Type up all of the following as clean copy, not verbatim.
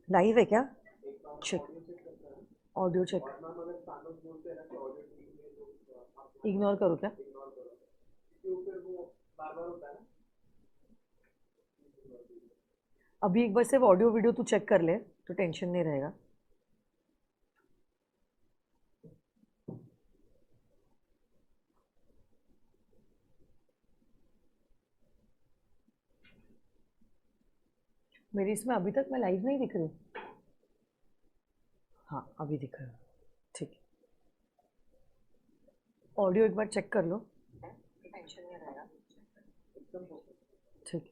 Live है क्या? Check, audio check. Ignore करो क्या? अभी एक बार सिर्फ ऑडियो वीडियो तू चेक कर ले तो टेंशन नहीं रहेगा। मेरी इसमें अभी तक मैं लाइव नहीं दिख रही। हाँ अभी दिख रहा है, ठीक है। ऑडियो एक बार चेक कर लो, टेंशन नहीं रहेगा। ठीक है।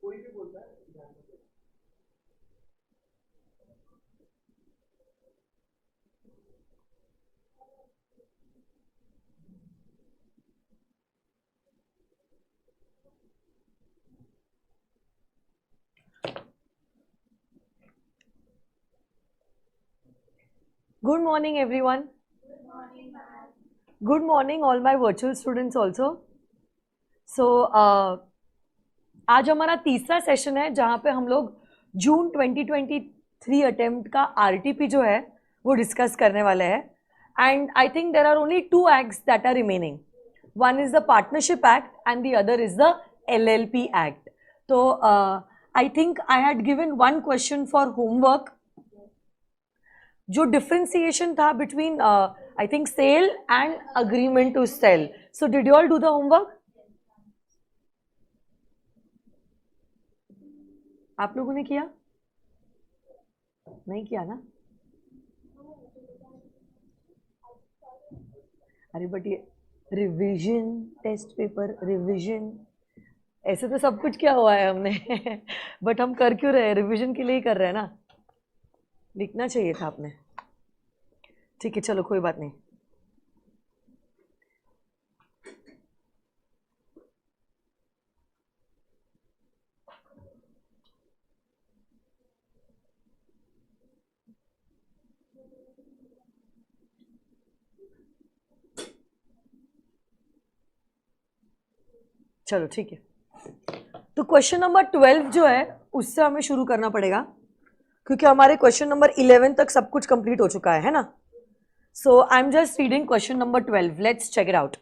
कोई भी बोलता है। Good morning everyone. Good morning all my virtual students also. So आज हमारा तीसरा सेशन है जहाँ पे हम लोग जून 2023 अटेम्प्ट का आरटीपी जो है वो डिस्कस करने वाले हैं। And I think there are only 2 acts that are remaining. One is the partnership act and the other is the LLP act. तो I think I had given one question for homework, जो differentiation था between I think sale and agreement to sell. So did you all do the homework? आप लोगों ने किया? नहीं किया ना? अरे बट ये रिवीजन, टेस्ट पेपर रिवीजन, ऐसे तो सब कुछ किया हुआ है हमने बट हम कर क्यों रहे हैं? रिवीजन के लिए ही कर रहे हैं ना। लिखना चाहिए था आपने। ठीक है चलो कोई बात नहीं। चलो ठीक है, तो क्वेश्चन नंबर 12 जो है उससे हमें शुरू करना पड़ेगा क्योंकि हमारे क्वेश्चन नंबर 11 तक सब कुछ कंप्लीट हो चुका है ना। So I am just reading question number 12, let's check it out.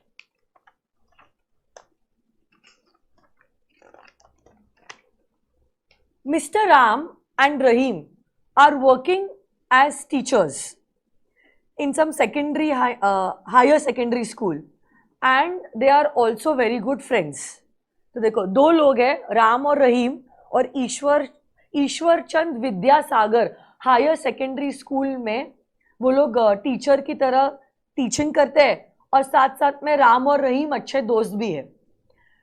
Mr. Ram and Rahim are working as teachers in some secondary higher secondary school and they are also very good friends. तो देखो दो लोग हैं, राम और रहीम, और ईश्वर चंद Vidyasagar higher secondary school में वो लोग टीचर की तरह टीचिंग करते हैं और साथ साथ में राम और रहीम अच्छे दोस्त भी है।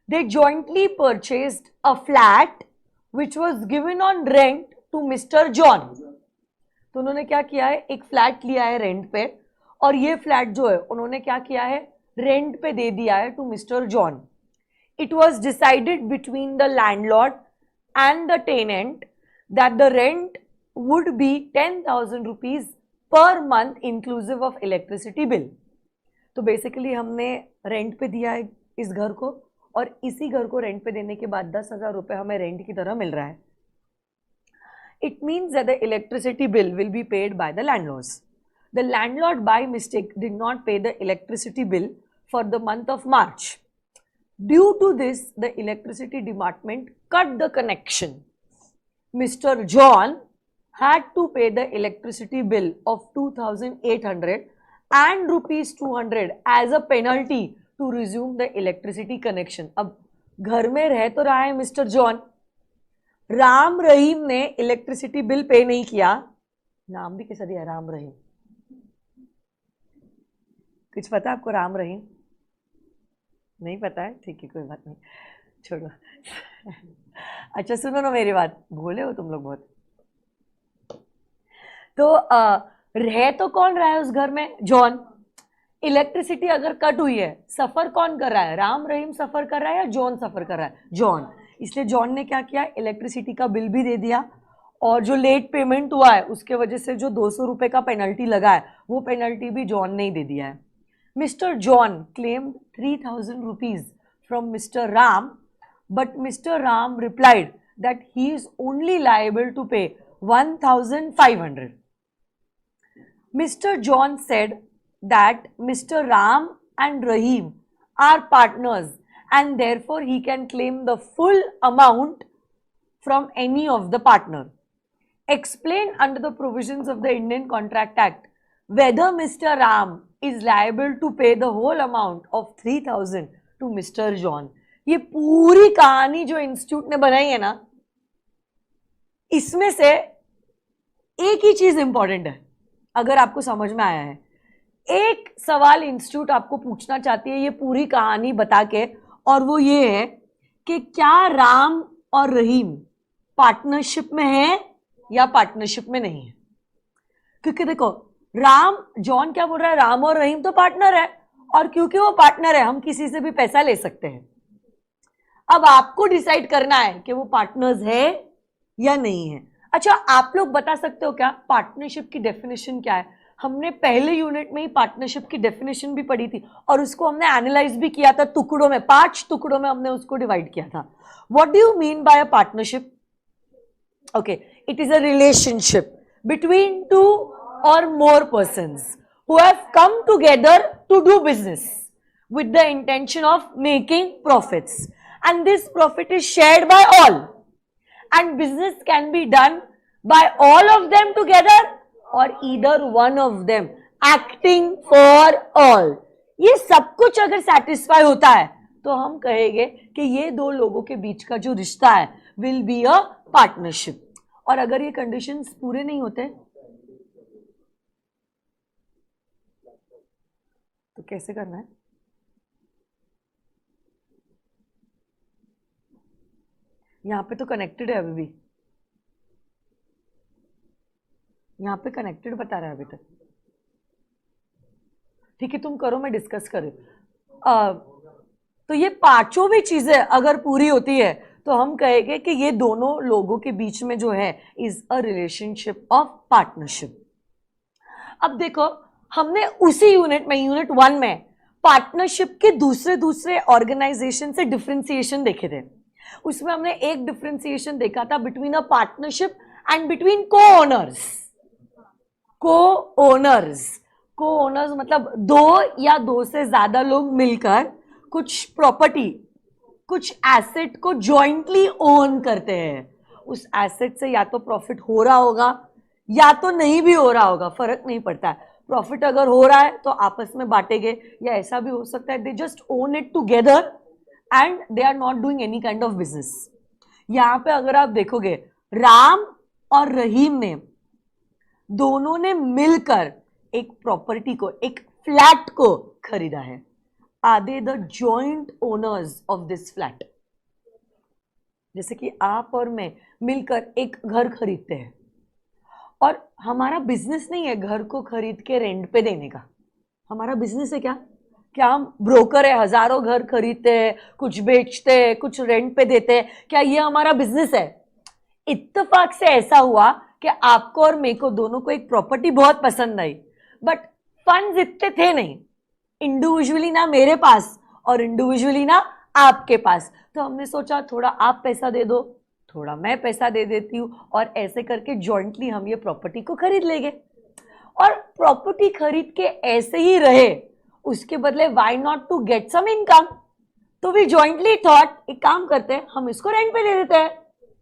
They jointly purchased a flat which was given on rent to Mr. John. तो उन्होंने क्या किया है, एक फ्लैट लिया है रेंट पे और ये फ्लैट जो है उन्होंने क्या किया है, रेंट पे दे दिया है to mister John. It was decided between the landlord and the tenant that the rent would be 10,000 rupees per month inclusive of electricity bill. तो बेसिकली हमने रेंट पे दिया है इस घर को और इसी घर को रेंट पे देने के बाद 10,000 रुपए हमें रेंट की तरह मिल रहा है। It means that the electricity bill will be paid by the landlords. The landlord by mistake did not pay the electricity bill for the month of March. Due to this, the electricity department cut the connection. Mr. John had to pay the electricity bill of 2,800 and rupees 200 as a penalty to resume the electricity connection. अब घर में रह तो रहा है mister John, Ram Rahim ने electricity bill pay नहीं किया। नाम भी कैसा दिया, राम रहीम, कुछ पता है आपको राम रहीम? नहीं पता है, ठीक है कोई बात नहीं, छोड़ो। अच्छा सुनो ना मेरी बात, भोले हो तुम लोग बहुत। तो रह तो कौन रहा है उस घर में? जॉन। इलेक्ट्रिसिटी अगर कट हुई है, सफर कौन कर रहा है? राम रहीम सफर कर रहा है या जॉन सफर कर रहा है? जॉन। इसलिए जॉन ने क्या किया, इलेक्ट्रिसिटी का बिल भी दे दिया, और जो लेट पेमेंट हुआ है उसके वजह से जो 200 रुपए का पेनल्टी लगा है, वो पेनल्टी भी जॉन ने ही दे दिया है। Mister John claimed 3,000 rupees from Mr. Ram, but Mr. Ram replied that he is only liable to pay 1,500. Mr. John said that Mr. Ram and Rahim are partners and therefore he can claim the full amount from any of the partner. Explain under the provisions of the Indian Contract Act whether Mr. Ram is liable to pay the whole amount of 3,000 to Mr. John. ये पूरी कहानी जो institute ने बनाई है ना, इसमें से एक ही चीज इंपॉर्टेंट है, अगर आपको समझ में आया है। एक सवाल इंस्टीट्यूट आपको पूछना चाहती है ये पूरी कहानी बता के, और वो ये है कि क्या राम और रहीम पार्टनरशिप में है या पार्टनरशिप में नहीं है? क्योंकि देखो राम, जॉन क्या बोल रहा है, राम और रहीम तो पार्टनर है, और क्योंकि वो पार्टनर है हम किसी से भी पैसा ले सकते हैं। अब आपको डिसाइड करना है कि वो पार्टनर्स है या नहीं है। अच्छा आप लोग बता सकते हो क्या पार्टनरशिप की डेफिनेशन क्या है? हमने पहले यूनिट में ही पार्टनरशिप की डेफिनेशन भी पढ़ी थी, और उसको हमने एनालाइज भी किया था टुकड़ों में, 5 टुकड़ों में हमने उसको डिवाइड किया था। What do you mean by a partnership? Okay, it is a relationship between 2 or more persons who have come together to do business with the intention of making profits, and this profit is shared by all, and business can be done by all of them together or either one of them acting for all. ये सब कुछ अगर satisfy होता है तो हम कहेंगे कि ये दो लोगों के बीच का जो रिश्ता है will be a partnership. और अगर ये कंडीशंस पूरे नहीं होते तो कैसे करना है? यहां पे तो कनेक्टेड है, अभी भी यहां पे कनेक्टेड बता रहा है अभी तक। ठीक है तुम करो, मैं डिस्कस करूं। तो ये पांचों भी चीजें अगर पूरी होती है तो हम कहेंगे कि ये दोनों लोगों के बीच में जो है is a relationship of partnership. अब देखो हमने उसी यूनिट में, यूनिट 1 में पार्टनरशिप के दूसरे ऑर्गेनाइजेशन से डिफरेंशिएशन देखे थे। उसमें हमने एक डिफरेंशिएशन देखा था between a partnership and between co-owners. Co-owners मतलब 2 या 2 से ज्यादा लोग मिलकर कुछ प्रॉपर्टी, कुछ एसेट को जॉइंटली ओन करते हैं। उस एसेट से या तो प्रॉफिट हो रहा होगा या तो नहीं भी हो रहा होगा, फर्क नहीं पड़ता है। प्रॉफिट अगर हो रहा है तो आपस में बांटेंगे, या ऐसा भी हो सकता है they just own it together and they are not doing any kind of business. यहां पे अगर आप देखोगे राम और रहीम ने दोनों ने मिलकर एक प्रॉपर्टी को, एक फ्लैट को खरीदा है। Are they the joint owners of this flat? जैसे कि आप और मैं मिलकर एक घर खरीदते हैं, और हमारा बिजनेस नहीं है घर को खरीद के रेंट पे देने का। हमारा बिजनेस है क्या? क्या हम ब्रोकर है, हजारों घर खरीदते हैं, कुछ बेचते हैं, कुछ रेंट पे देते हैं, क्या ये हमारा बिजनेस है? इत्तेफाक से ऐसा हुआ कि आपको और मेरे को दोनों को एक प्रॉपर्टी बहुत पसंद आई, बट फंड्स इतने थे नहीं, इंडिविजुअली ना मेरे पास और इंडिविजुअली ना आपके पास। तो हमने सोचा थोड़ा आप पैसा दे दो, थोड़ा मैं पैसा दे देती हूँ, और ऐसे करके जॉइंटली हम ये प्रॉपर्टी को खरीद लेंगे। और प्रॉपर्टी खरीद के ऐसे ही रहे, उसके बदले why not to get some income? तो वी जॉइंटली थॉट एक काम करते हैं, हम इसको रेंट पे दे देते हैं,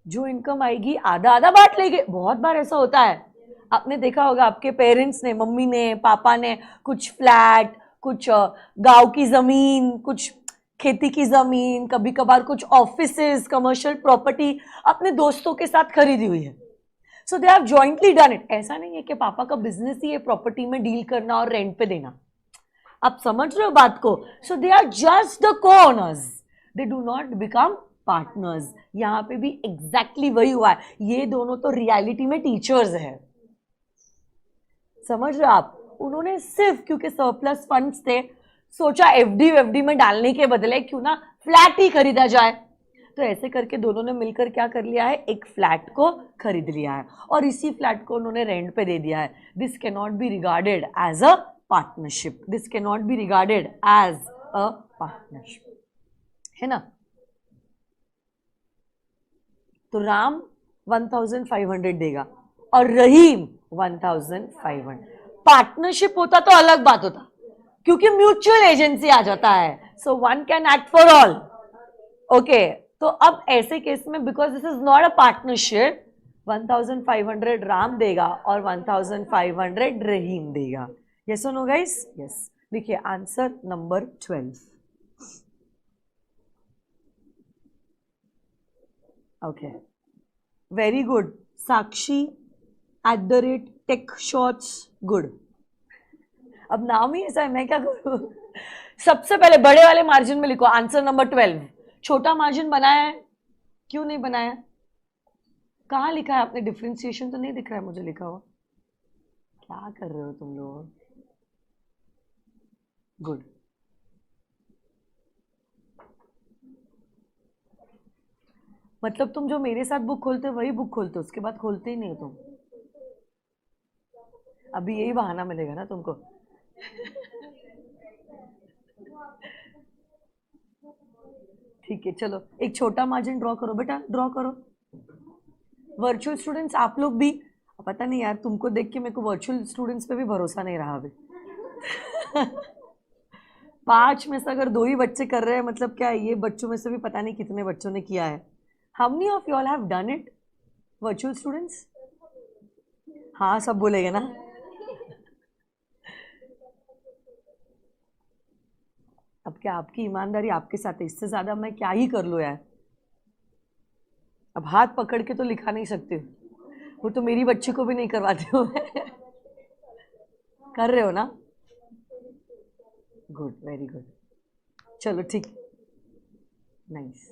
जो इनकम आएगी आधा आधा बांट लेंगे। बहुत बार ऐसा होता है, आपने देखा होगा आपके पेरेंट्स ने, मम्मी ने, पापा ने कुछ फ्लैट, कुछ गांव की जमीन, कुछ खेती की जमीन, कभी कभार कुछ ऑफिसेस, कमर्शियल प्रॉपर्टी अपने दोस्तों के साथ खरीदी हुई है। So they have jointly done it. ऐसा नहीं है कि पापा का बिजनेस ही है प्रॉपर्टी में डील करना और रेंट पे देना। आप समझ रहे हो बात को? सो दे आर जस्ट द को owners, they do not become partners. यहां पे भी एग्जैक्टली वही हुआ है, ये दोनों तो रियलिटी में टीचर्स है। समझ रहे हो आप? उन्होंने सिर्फ क्योंकि सरप्लस फंड्स थे, सोचा एफडी वेफडी में डालने के बदले क्यों ना फ्लैट ही खरीदा जाए। तो ऐसे करके दोनों ने मिलकर क्या कर लिया है, एक फ्लैट को खरीद लिया है और इसी फ्लैट को उन्होंने रेंट पे दे दिया है। This can not be regarded as a partnership, this can not be regarded as a partnership, है ना? तो राम 1500 देगा और रहीम 1500। पार्टनरशिप होता तो अलग बात होता, क्योंकि म्यूचुअल एजेंसी आ जाता है, so one can act for all. Okay, तो अब ऐसे केस में because this is not a partnership, 1500 Ram देगा और 1500 रहीम देगा। यस और नो गाइस? यस। देखिए answer number 12। Okay, very good Sakshi @techshots, good. अब नाम ही ऐसा है, मैं क्या करूं? सबसे पहले बड़े वाले मार्जिन में लिखो आंसर नंबर 12। छोटा मार्जिन बनाया है? क्यों नहीं बनाया? कहाँ लिखा है आपने? डिफरेंशिएशन तो नहीं दिख रहा है मुझे लिखा हुआ। क्या कर रहे हो तुम लोग? गुड। मतलब तुम जो मेरे साथ बुक खोलते हो वही बुक खोलते हो, उसके बाद खोलते ही नहीं हो तुम। अभी यही बहाना मिलेगा ना तुमको। ठीक है, चलो एक छोटा मार्जिन ड्रॉ करो बेटा, ड्रॉ करो। वर्चुअल स्टूडेंट्स आप लोग भी, पता नहीं यार तुमको देख के मेरे को वर्चुअल स्टूडेंट्स पे भी भरोसा नहीं रहा अभी। 5 में से अगर 2 ही बच्चे कर रहे हैं, मतलब क्या है, ये बच्चों में से भी पता नहीं कितने बच्चों ने किया है। How many of you all have done it, virtual students? हाँ सब बोलेंगे ना। अब क्या आपकी ईमानदारी आपके साथ है, इससे ज्यादा मैं क्या ही कर लूँ यार। अब हाथ पकड़ के तो लिखा नहीं सकते, वो तो मेरी बच्ची को भी नहीं करवाती हूँ मैं। कर रहे हो ना? Good, very good. चलो ठीक, नाइस।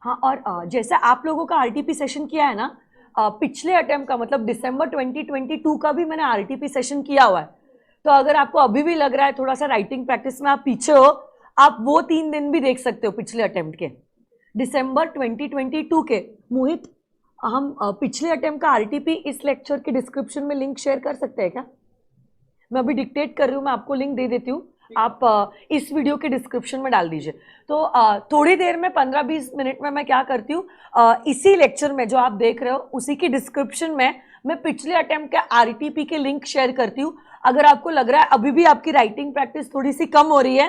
हाँ, और जैसे आप लोगों का आरटीपी सेशन किया है ना, पिछले अटेम्प्ट का मतलब दिसंबर 2022 का भी मैंने आरटीपी सेशन किया हुआ है। तो अगर आपको अभी भी लग रहा है थोड़ा सा राइटिंग प्रैक्टिस में आप पीछे हो, आप वो 3 दिन भी देख सकते हो पिछले अटेम्प्ट के, दिसंबर 2022 के। मोहित, हम पिछले अटेम्प्ट का आरटीपी इस लेक्चर के डिस्क्रिप्शन में लिंक शेयर कर सकते हैं क्या? मैं अभी डिक्टेट कर रही हूँ, मैं आपको लिंक दे देती हूँ, आप इस वीडियो के डिस्क्रिप्शन में डाल दीजिए। तो थोड़ी देर में 15-20 मिनट में मैं क्या करती हूँ, इसी लेक्चर में जो आप देख रहे हो उसी के डिस्क्रिप्शन में मैं पिछले अटेम्प्ट के आरटीपी के लिंक शेयर करती हूँ। अगर आपको लग रहा है अभी भी आपकी राइटिंग प्रैक्टिस थोड़ी सी कम हो रही है,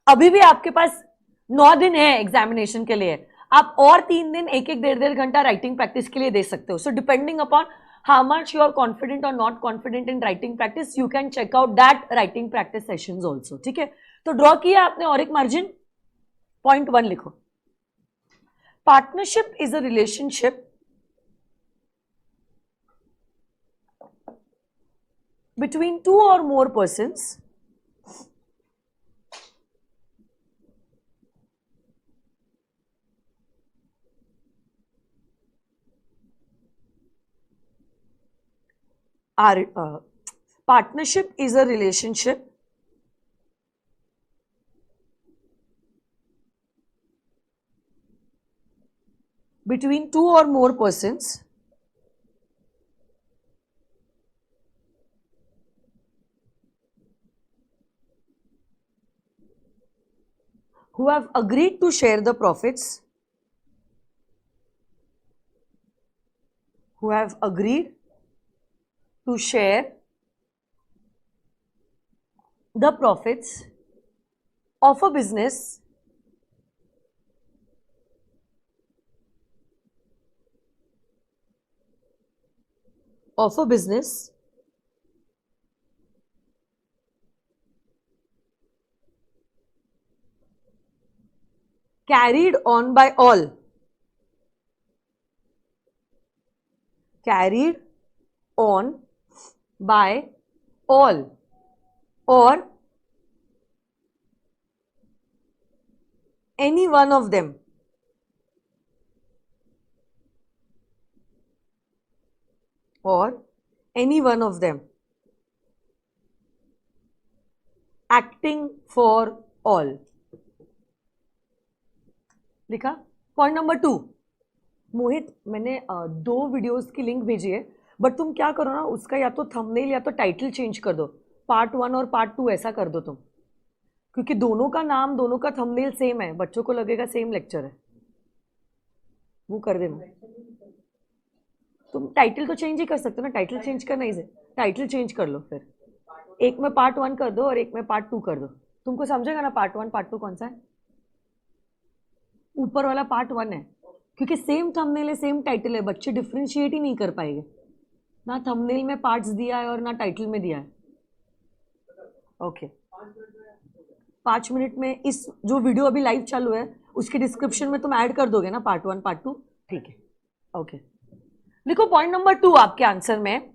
अभी भी आपके पास 9 दिन है एग्जामिनेशन के लिए, आप और 3 दिन 1-1 1.5 घंटा राइटिंग प्रैक्टिस के लिए दे सकते हो। So depending upon how much you are confident or not confident in writing practice, you can check out that writing practice sessions also। ठीक है, तो ड्रॉ किया आपने और एक मार्जिन। पॉइंट 1 लिखो, partnership is a relationship between 2 or more persons are partnership is a relationship between 2 or more persons who have agreed to share the profits, who have agreed to share the profits of a business carried on by all, carried on by all or any one of them or any one of them acting for all. लिखा. Point number 2, मोहित मैंने 2 videos की link भेजी है, but तुम क्या करो ना, उसका या तो थंबनेल या तो टाइटल चेंज कर दो, पार्ट 1 और पार्ट 2 ऐसा कर दो तुम, क्योंकि दोनों का नाम, दोनों का थंबनेल सेम है, बच्चों को लगेगा सेम लेक्चर है. वो कर देना. तुम टाइटल तो चेंज ही कर सकते हो ना, टाइटल चेंज करना ही, टाइटल चेंज कर लो फिर. एक में पार्ट 1 कर दो और एक में पार्ट 2 कर दो. तुमको समझेगा ना पार्ट 1 पार्ट 2 कौन सा है. ऊपर वाला पार्ट 1 है, क्योंकि सेम थंबनेल है, सेम टाइटल है, बच्चे डिफ्रेंशिएट ही नहीं कर पाएंगे ना. थंबनेल में पार्ट्स दिया है और ना टाइटल में दिया है. ओके 5 मिनट में इस जो वीडियो अभी लाइव चालू है उसके डिस्क्रिप्शन में तुम ऐड कर दोगे ना पार्ट 1 पार्ट 2. ठीक है. ओके लिखो पॉइंट नंबर 2 आपके आंसर में.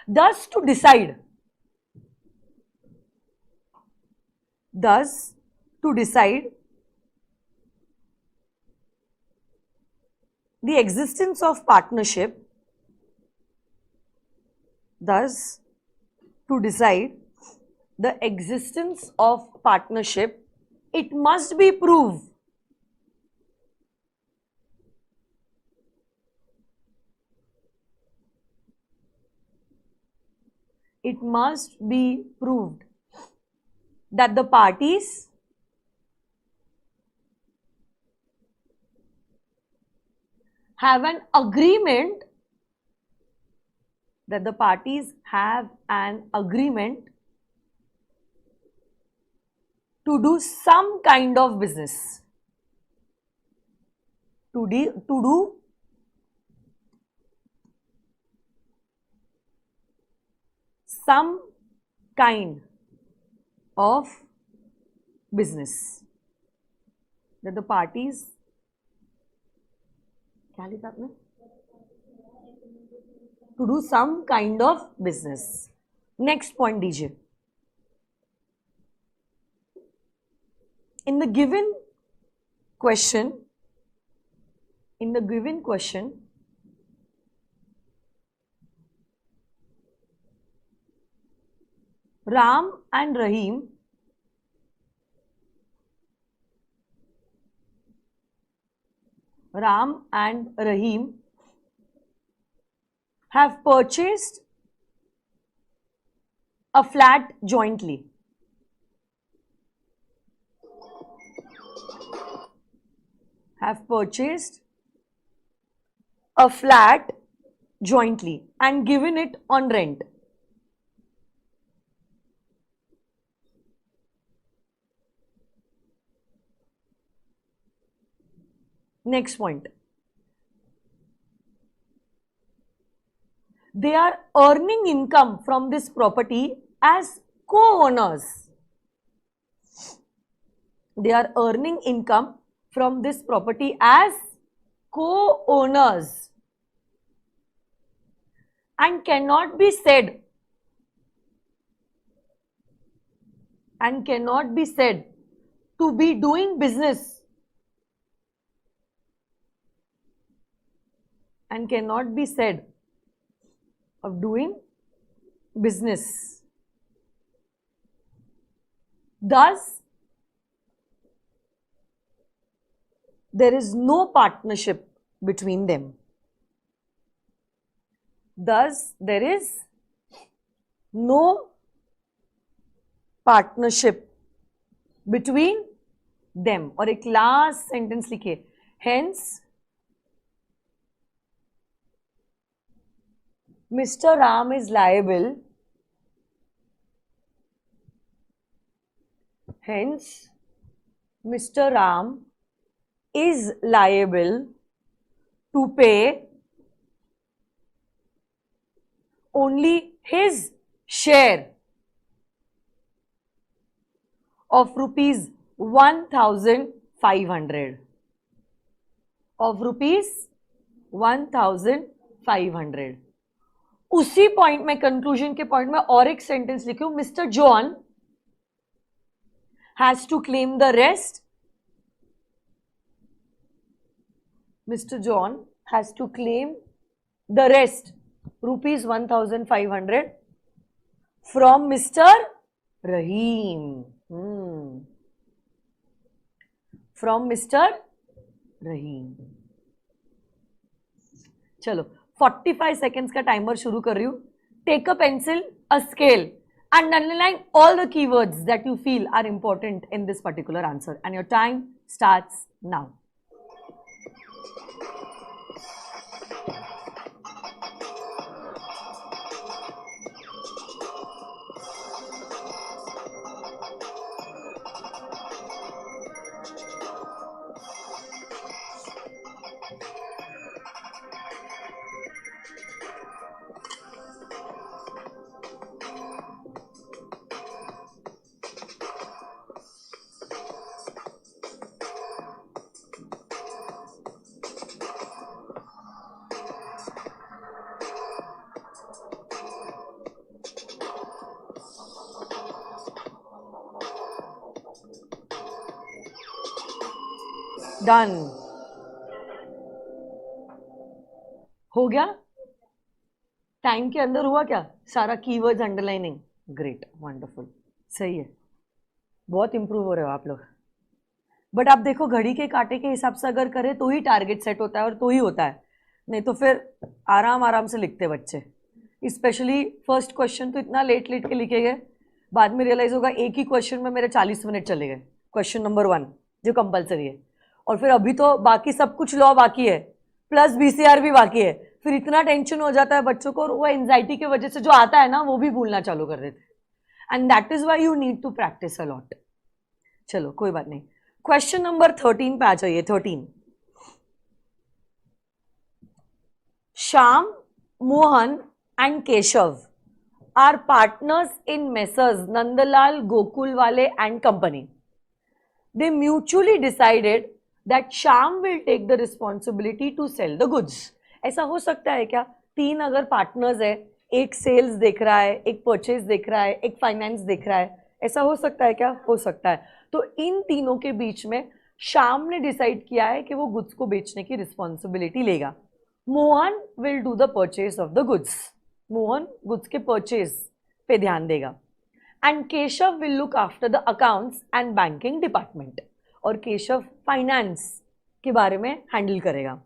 Thus to decide, thus to decide the existence of partnership, thus to decide the existence of partnership, it must be proved that the parties have an agreement, that the parties have an agreement to do some kind of business, to do some kind of business, that the parties, क्या लिखा आपने, to do some kind of business. Next point दीजिए. In the given question, Ram and Rahim have purchased a flat jointly. Have purchased a flat jointly and given it on rent. Next point. They are earning income from this property as co-owners. They are earning income from this property as co-owners and cannot be said to be doing business, and cannot be said of doing business. Thus, there is no partnership between them. Thus, there is no partnership between them. और एक last sentence लिखिए. Hence, Mr. Ram is liable. Hence, Mr. Ram is liable to pay only his share of rupees 1,500. Of rupees 1,500. उसी point में, conclusion के point में और एक sentence लिखूं, mister John has to claim the rest, mister John has to claim the rest ₹1,500 from mister Rahim, from mister Rahim. चलो 45 seconds का timer शुरू कर रही हूं। Take a pencil, a scale and underline all the keywords that you feel are important in this particular answer, and your time starts now. Done, हो गया? Time के अंदर हुआ क्या सारा? कीवर्ड्स अंडरलाइनिंग, ग्रेट, वंडरफुल, सही है, बहुत इंप्रूव हो रहे हो आप लोग। बट आप देखो, घड़ी के कांटे के हिसाब से अगर करें तो ही टारगेट सेट होता है और तो ही होता है, नहीं तो फिर आराम आराम से लिखते बच्चे। स्पेशली फर्स्ट क्वेश्चन तो इतना लेट लेट के लिखे गए, बाद में रियलाइज होगा एक ही क्वेश्चन में मेरे 40 मिनट चले गए, क्वेश्चन नंबर 1 जो कंपलसरी है, और फिर अभी तो बाकी सब कुछ लॉ बाकी है, प्लस बीसीआर भी बाकी है। फिर इतना टेंशन हो जाता है बच्चों को, और वो एंजाइटी की वजह से जो आता है ना वो भी भूलना चालू कर देते हैं, and that is why you need to practice a lot. चलो कोई बात नहीं, क्वेश्चन नंबर 13 पे आ जाइए। 13, Shyam, Mohan and Keshav are partners in messrs Nandlal Gokulwale and company. They mutually decided that Shyam will take the responsibility to sell the goods. ऐसा हो सकता है क्या? 3 अगर पार्टनर्स है, एक सेल्स देख रहा है, एक परचेज देख रहा है, एक फाइनेंस देख रहा है, ऐसा हो सकता है क्या? हो सकता है। तो इन तीनों के बीच में श्याम ने डिसाइड किया है कि वो गुड्स को बेचने की रिस्पॉन्सिबिलिटी लेगा। Mohan will do the purchase of the goods, Mohan goods के परचेज पे ध्यान देगा, and Keshav will look after the accounts and banking department, और केशव फाइनेंस के बारे में हैंडल करेगा।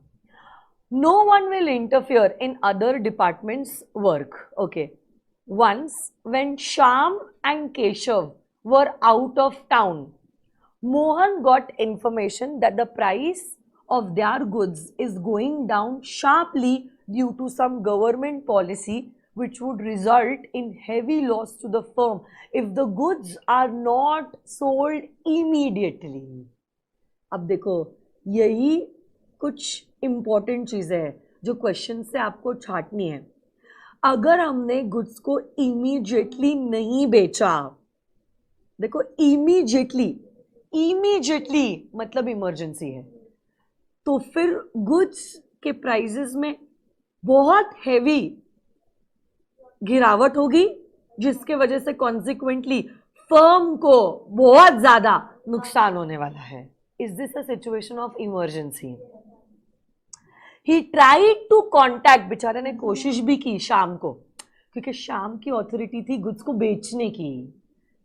No one will interfere in other departments work. Okay, once when Shyam and Keshav were out of town, Mohan got information that the price of their goods is going down sharply due to some government policy which would result in heavy loss to the firm if the goods are not sold immediately. अब देखो, यही कुछ important चीजें हैं जो question से आपको छांटनी है। अगर हमने गुड्स को इमीडिएटली नहीं बेचा, देखो इमीडिएटली, इमीडिएटली मतलब इमरजेंसी है, तो फिर गुड्स के प्राइसेस में बहुत हैवी गिरावट होगी, जिसके वजह से कॉन्सिक्वेंटली फर्म को बहुत ज्यादा नुकसान होने वाला है। Is this a situation of emergency? He tried to contact, बेचारे ने कोशिश भी की शाम को, क्योंकि शाम की ऑथोरिटी थी गुड्स को बेचने की।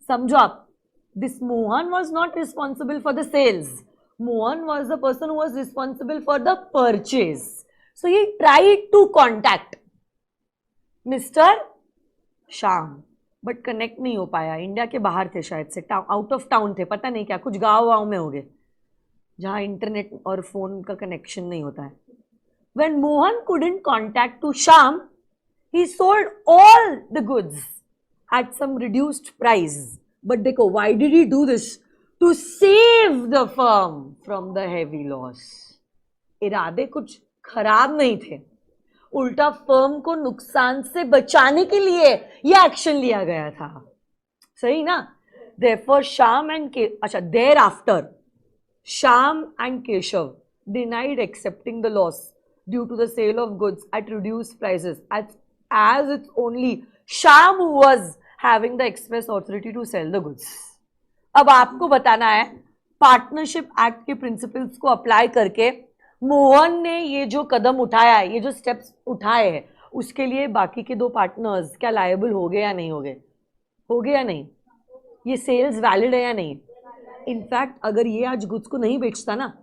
समझो आप, this Mohan was not responsible for the sales, Mohan was the person who was responsible for the purchase. So he tried to contact Mr. Shyam, but connect नहीं हो पाया। इंडिया के बाहर थे शायद से, आउट ऑफ टाउन थे, पता नहीं क्या, कुछ गाँव में हो गए जहाँ इंटरनेट और फोन का कनेक्शन नहीं होता है। When Mohan couldn't contact to Shyam, he sold all the goods at some reduced price. But देखो, why did he do this? To save the firm from the heavy loss. इरादे कुछ खराब नहीं थे, उल्टा फर्म को नुकसान से बचाने के लिए यह एक्शन लिया गया था, सही ना? Therefore Shyam and thereafter Shyam and Keshav denied accepting the loss due to the sale of goods at reduced prices as it's only Sham who was having the express authority to sell the goods. अब आपको बताना है partnership act के principles को apply करके मोहन ने ये जो कदम उठाया है, ये जो स्टेप्स उठाए हैं, उसके लिए बाकी के दो पार्टनर्स क्या लायबल हो गए या नहीं हो गए? हो गए या नहीं? ये सेल्स वैलिड है या नहीं? इनफैक्ट अगर ये आज गुड्स को नहीं बेचता ना,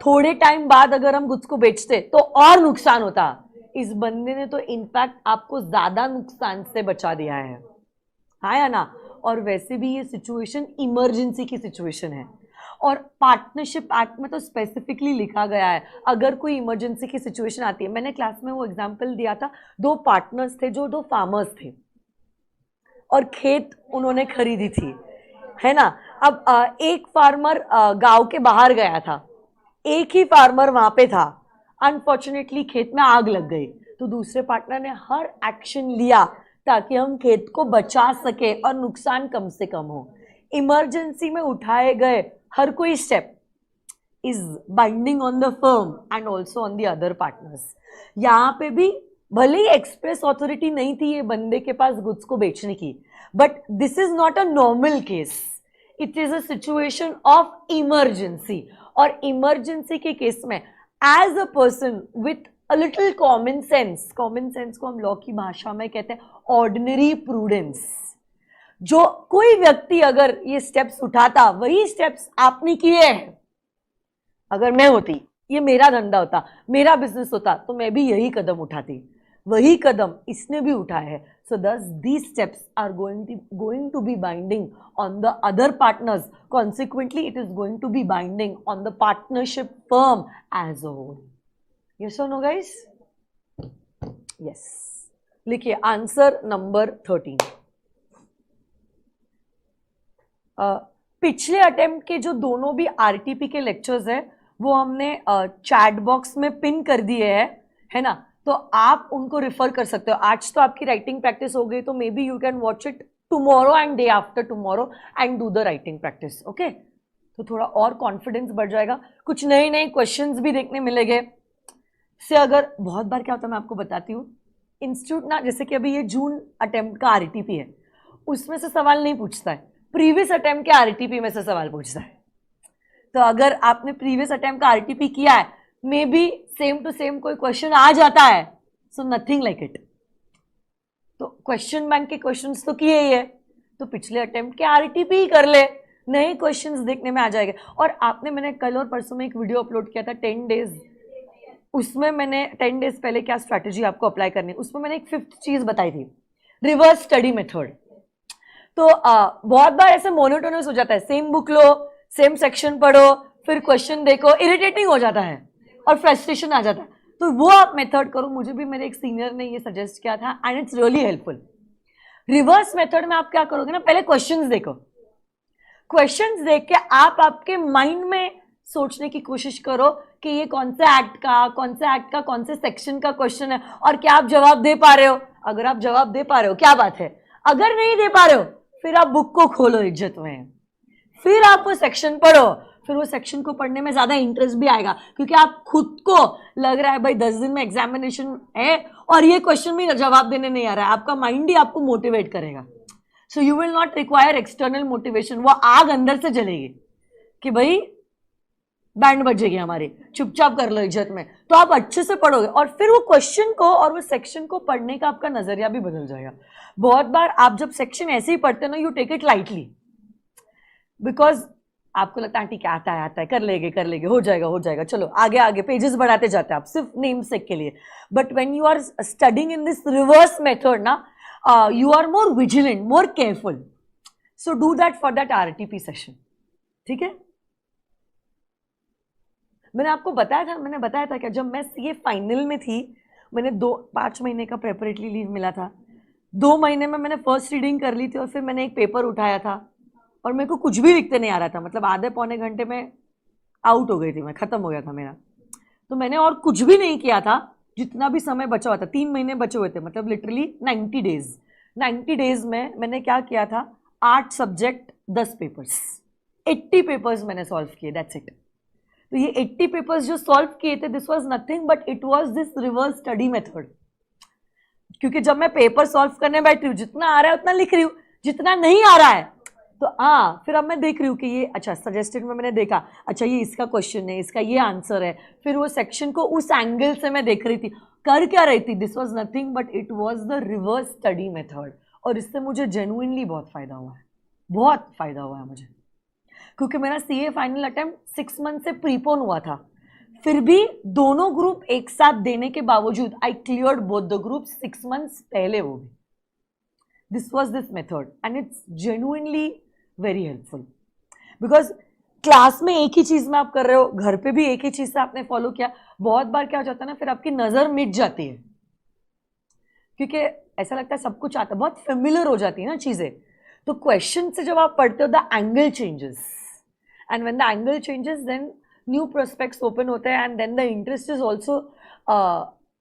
थोड़े टाइम बाद अगर हम गुड्स को बेचते तो और नुकसान होता। इस बंदे ने तो इनफैक्ट आपको ज्यादा नुकसान से बचा दिया है, हाँ या ना? और वैसे भी ये सिचुएशन इमरजेंसी की सिचुएशन है, और पार्टनरशिप एक्ट में तो स्पेसिफिकली लिखा गया है अगर कोई इमरजेंसी की सिचुएशन आती है। मैंने क्लास में वो एग्जांपल दिया था, दो पार्टनर्स थे जो दो फार्मर्स थे और खेत उन्होंने खरीदी थी, है ना? अब एक फार्मर गांव के बाहर गया था, एक ही फार्मर वहां पे था, अनफॉर्चुनेटली खेत में आग लग गई, तो दूसरे पार्टनर ने हर एक्शन लिया ताकि हम खेत को बचा सके और नुकसान कम से कम हो। इमरजेंसी में उठाए गए हर कोई step is binding on the firm and also on the other partners. यहाँ पे भी भले ही एक्सप्रेस अथॉरिटी नहीं थी ये बंदे के पास गुड्स को बेचने की, but this is not a normal case, it is a situation of emergency. और इमरजेंसी के केस में as a person with a little common sense को हम लॉ की भाषा में कहते हैं ऑर्डिनरी प्रूडेंस, जो कोई व्यक्ति अगर ये स्टेप्स उठाता, वही स्टेप्स आपने किए हैं, अगर मैं होती, ये मेरा धंधा होता, मेरा बिजनेस होता, तो मैं भी यही कदम उठाती, वही कदम इसने भी उठाया है। So thus these steps are going to be binding on the other partners. Consequently, it is going to be binding on the partnership firm as a whole. Yes or no, guys? Yes. लिखिए answer number 13। पिछले attempt के जो दोनों भी RTP के lectures हैं वो हमने चैट बॉक्स में पिन कर दिए हैं, है ना? तो आप उनको रिफर कर सकते हो। आज तो आपकी राइटिंग प्रैक्टिस हो गई, तो may be you can watch it tomorrow and day after tomorrow and do the writing practice, okay? तो थोड़ा और कॉन्फिडेंस बढ़ जाएगा, कुछ नए नए क्वेश्चंस भी देखने मिलेंगे। से अगर बहुत बार क्या होता है मैं आपको बताती हूँ, इंस्टीट्यूट ना, जैसे कि अभी ये जून अटेम्प्ट का आरटीपी है, उसमें से सवाल नहीं पूछता है, प्रीवियस अटेम्प्ट के आरटीपी में से सवाल पूछता है। तो अगर आपने प्रीवियस अटेम्प्ट का आरटीपी किया है, maybe same to same कोई क्वेश्चन आ जाता है, सो नथिंग लाइक इट। तो क्वेश्चन बैंक के क्वेश्चंस तो किए ही है, तो पिछले अटेम्प्ट के आरटीपी ही कर ले, नए क्वेश्चंस देखने में आ जाएंगे। और मैंने कल और परसों में एक वीडियो अपलोड किया था 10 डेज, उसमें मैंने 10 डेज पहले क्या स्ट्रैटेजी आपको अप्लाई करनी है, उसमें मैंने एक 5th चीज बताई थी, रिवर्स स्टडी मेथड। तो बहुत बार ऐसे मोनोटोनस हो जाता है, सेम बुक लो, सेम सेक्शन पढ़ो, फिर क्वेश्चन देखो, इरिटेटिंग हो जाता है और फ्रस्ट्रेशन आ जाता है। तो वो आप मेथड करो, मुझे भी मेरे एक सीनियर ने ये सजेस्ट किया था and it's really helpful. Reverse method में आप क्या करोगे ना, पहले क्वेश्चंस देखो, क्वेश्चंस देख के आप आपके माइंड में सोचने की कोशिश करो कि ये कौन से एक्ट का कौन से सेक्शन का क्वेश्चन है और क्या आप जवाब दे पा रहे हो। अगर आप जवाब दे पा रहे हो क्या बात है, अगर नहीं दे पा रहे हो फिर आप बुक को खोलो इज्जत में, फिर आप वो सेक्शन पढ़ो, फिर वो सेक्शन को पढ़ने में ज्यादा इंटरेस्ट भी आएगा, क्योंकि आप खुद को लग रहा है भाई 10 दिन में एग्जामिनेशन है और ये क्वेश्चन भी जवाब देने नहीं आ रहा है, आपका माइंड ही आपको मोटिवेट करेगा। So you will not require external motivation, वो आग अंदर से जलेगी कि भाई बैंड बजेगी हमारी, चुपचाप कर लो इज्जत में। तो आप अच्छे से पढ़ोगे और फिर वो क्वेश्चन को और वो सेक्शन को पढ़ने का आपका नजरिया भी बदल जाएगा। बहुत बार आप जब सेक्शन ऐसे ही पढ़ते हो ना, you take it lightly, because आपको लगता है ठीक है, आता है, कर लेंगे, हो जाएगा, चलो आगे आगे पेजेस बढ़ाते जाते हैं आप सिर्फ नेम सेक के लिए। But when you are studying in this reverse method ना, you are more vigilant, more careful, so do that for that RTP session, ठीक है? मैंने बताया था क्या, जब मैं सीए फाइनल में थी, मैंने 5 महीने का प्रेपरेटरी लीव मिला था, 2 महीने में मैंने फर्स्ट रीडिंग कर ली थी और फिर मैंने एक पेपर उठाया था और मेरे को कुछ भी लिखते नहीं आ रहा था, मतलब आधे पौने घंटे में आउट हो गई थी मैं, खत्म हो गया था मेरा। तो मैंने और कुछ भी नहीं किया था, जितना भी समय बचा हुआ था, 3 महीने बचे हुए थे, मतलब लिटरली 90 डेज में मैंने क्या किया था, 8 सब्जेक्ट 10 पेपर्स, 80 पेपर्स मैंने सॉल्व किए, दैट्स इट। तो ये 80 पेपर्स जो सॉल्व किए थे, this was nothing but it was this reverse study method. क्योंकि जब मैं पेपर सॉल्व करने बैठी हूँ, जितना आ रहा है उतना लिख रही हूँ, जितना नहीं आ रहा है तो फिर अब मैं देख रही हूँ कि ये अच्छा सजेस्टेड में मैंने देखा, अच्छा ये इसका क्वेश्चन है, इसका ये आंसर है, फिर वो सेक्शन को उस एंगल से मैं देख रही थी, कर क्या रही थी, this was nothing but it was the reverse study method. और इससे मुझे जेन्युइनली बहुत फायदा हुआ है, बहुत फायदा हुआ है मुझे, क्योंकि मेरा सीए फाइनल अटेम्प्ट 6 मंथ से प्रीपोन हुआ था, फिर भी दोनों ग्रुप एक साथ देने के बावजूद आई cleared both the group 6 months पहले, वो भी this was this method and it's genuinely very helpful. Because class में एक ही चीज में आप कर रहे हो, घर पे भी एक ही चीज से आपने फॉलो किया, बहुत बार क्या हो जाता है ना, फिर आपकी नजर मिट जाती है, क्योंकि ऐसा लगता है सब कुछ आता है, बहुत फेमिलियर हो जाती है ना चीजें। तो क्वेश्चन से जब आप पढ़ते हो the angle changes, and when the angle changes then new prospects open होते हैं, and then the interest is also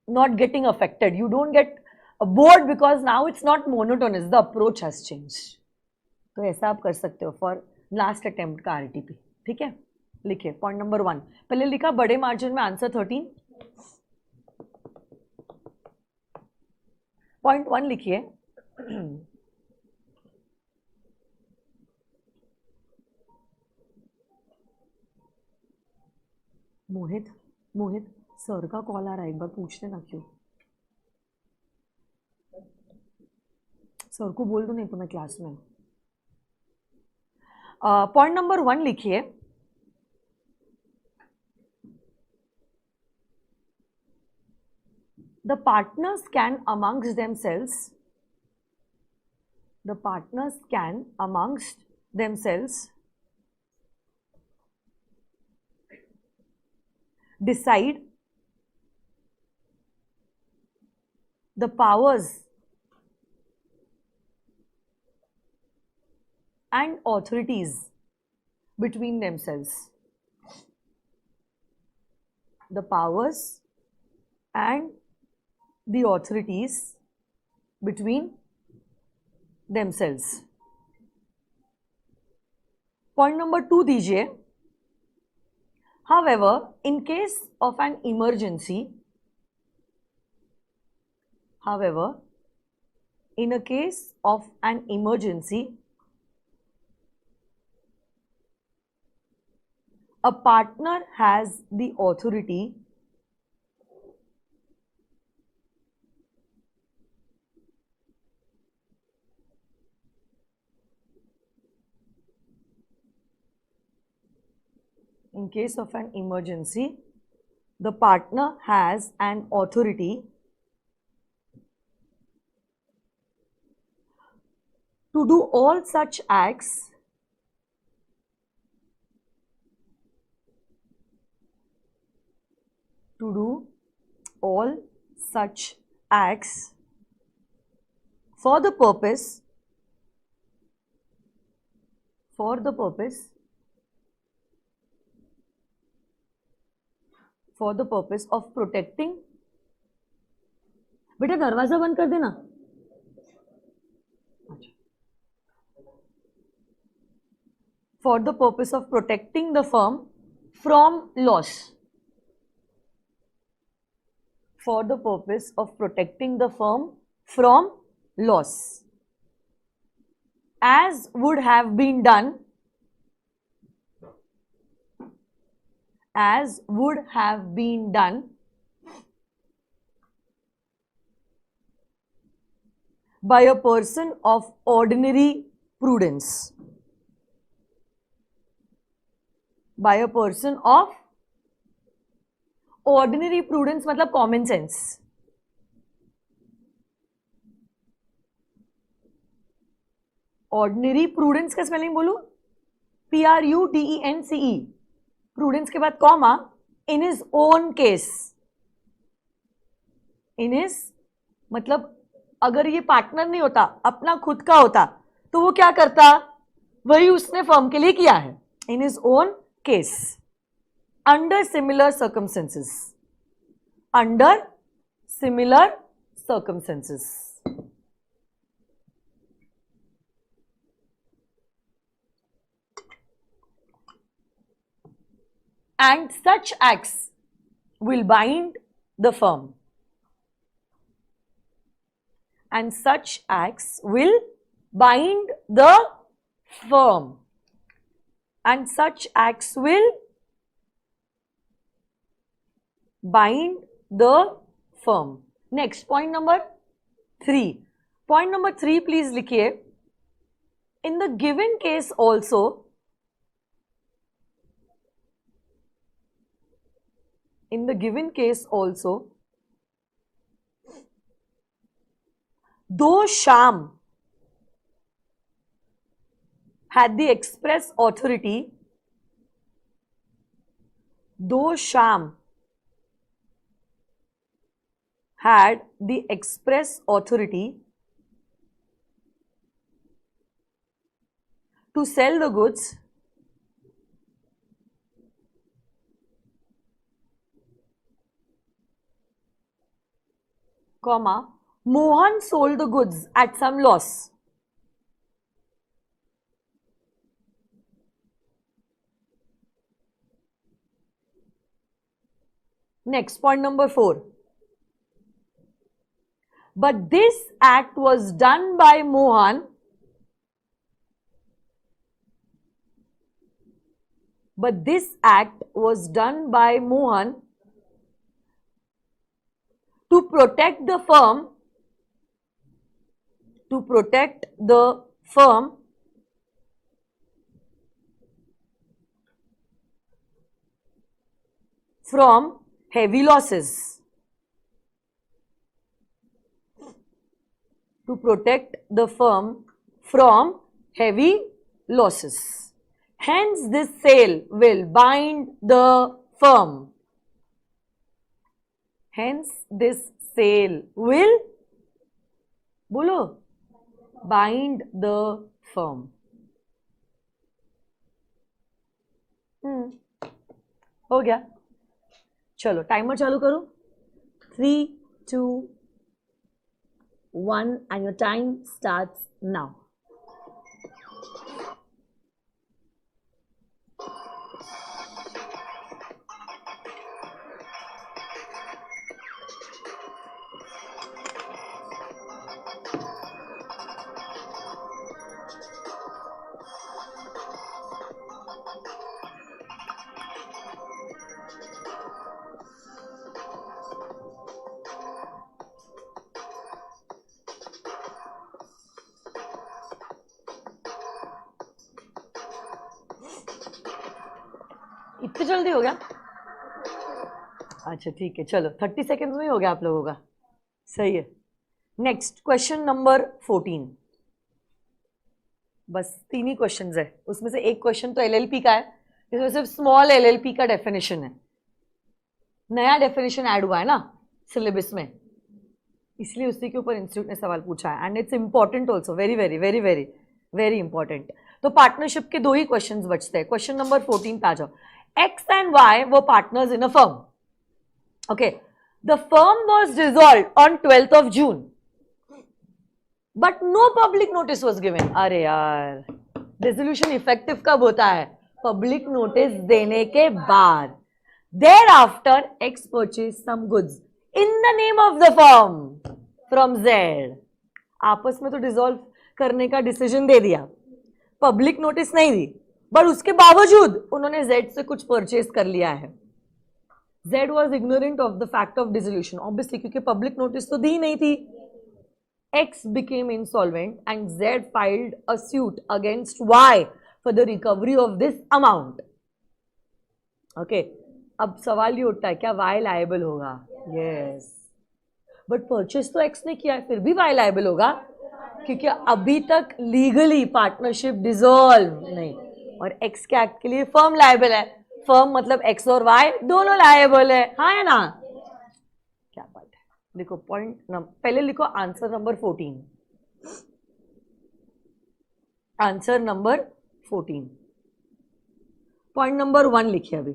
not getting affected, you don't get bored because now it's not monotonous, the approach has change. तो ऐसा आप कर सकते हो for last attempt का RTP. ठीक है, लिखिए पॉइंट नंबर 1, पहले लिखा बड़े मार्जिन में आंसर 13, पॉइंट 1 लिखिए। मोहित, मोहित सर का कॉल आ रहा है, एक बार पूछ लेना क्यों, सर को बोल दो नहीं तो मैं क्लास में। पॉइंट नंबर 1 लिखिए, the partners can amongst themselves, the partners can amongst themselves decide the powers and authorities between themselves, the powers and the authorities between themselves. Point number 2 दीजिए, however in case of an emergency, however in a case of an emergency, a partner has the authority in case of an emergency, the partner has an authority to do all such acts to do all such acts for the purpose of protecting, बेटा दरवाजा बंद कर देना, for the purpose of protecting the firm from loss, for the purpose of protecting the firm from loss, as would have been done, as would have been done by a person of ordinary prudence, by a person of ordinary prudence मतलब common sense, ordinary prudence का spelling बोलूं, PRUDENCE, prudence के बाद comma, in his own case, in his मतलब अगर ये partner नहीं होता, अपना खुद का होता, तो वो क्या करता, वही उसने फर्म के लिए किया है, in his own case, under similar circumstances, under similar circumstances. And such acts will bind the firm. and such acts will bind the firm. And such acts will bind the firm. Next, point number 3. Point number 3, please likhiye. In the given case also, though Sham had the express authority, to sell the goods, comma, Mohan sold the goods at some loss. Next, point number 4. But this act was done by Mohan to protect the firm from heavy losses. To protect the firm from heavy losses. Hence, this sale will bind the firm. Hence, this sale will, bolo, bind the firm. हो गया. चलो timer चालू करो. 3, 2, 1 and your time starts now. इतनी जल्दी हो गया? अच्छा ठीक है, चलो 30 सेकेंड्स में ही हो गया आप लोगों का. सही है. Next, question number 14. बस 3 ही क्वेश्चन है, उसमें से एक क्वेश्चन तो एलएलपी का है, जिसमें सिर्फ स्मॉल एलएलपी का डेफिनेशन है. नया डेफिनेशन ऐड हुआ है ना सिलेबस में, इसलिए उसी के ऊपर इंस्टीट्यूट ने सवाल पूछा है. And it's important also, very very very very very important. तो पार्टनरशिप के 2 ही क्वेश्चन बचते हैं. क्वेश्चन नंबर 14 पे आ जाओ. X and Y were partners in a firm. Okay. The firm was dissolved on 12th of June. But no public notice was given. अरे यार, dissolution effective कब होता है? पब्लिक नोटिस देने के बाद. Thereafter, X purchased some goods in the name of the firm from Z. आपस में तो डिसॉल्व करने का डिसीजन दे दिया, पब्लिक नोटिस नहीं दी, बट उसके बावजूद उन्होंने Z से कुछ परचेज कर लिया है. Z was ignorant of the fact of dissolution, obviously, क्योंकि पब्लिक नोटिस तो दी नहीं थी. X became insolvent and Z filed a suit against Y for the recovery of this amount. Okay. अब सवाल ये उठता है, क्या Y लायबल होगा? Yes. बट परचेज तो X ने किया है, फिर भी Y लायबल होगा, क्योंकि अभी तक लीगली पार्टनरशिप डिसॉल्व नहीं, और X के एक्ट के लिए फर्म लायबल है. फर्म मतलब X और Y दोनों लायबल है. हाँ है ना? क्या बात है. लिखो पॉइंट पहले लिखो answer number 14. Answer number 14. Point number 1 लिखिए अभी.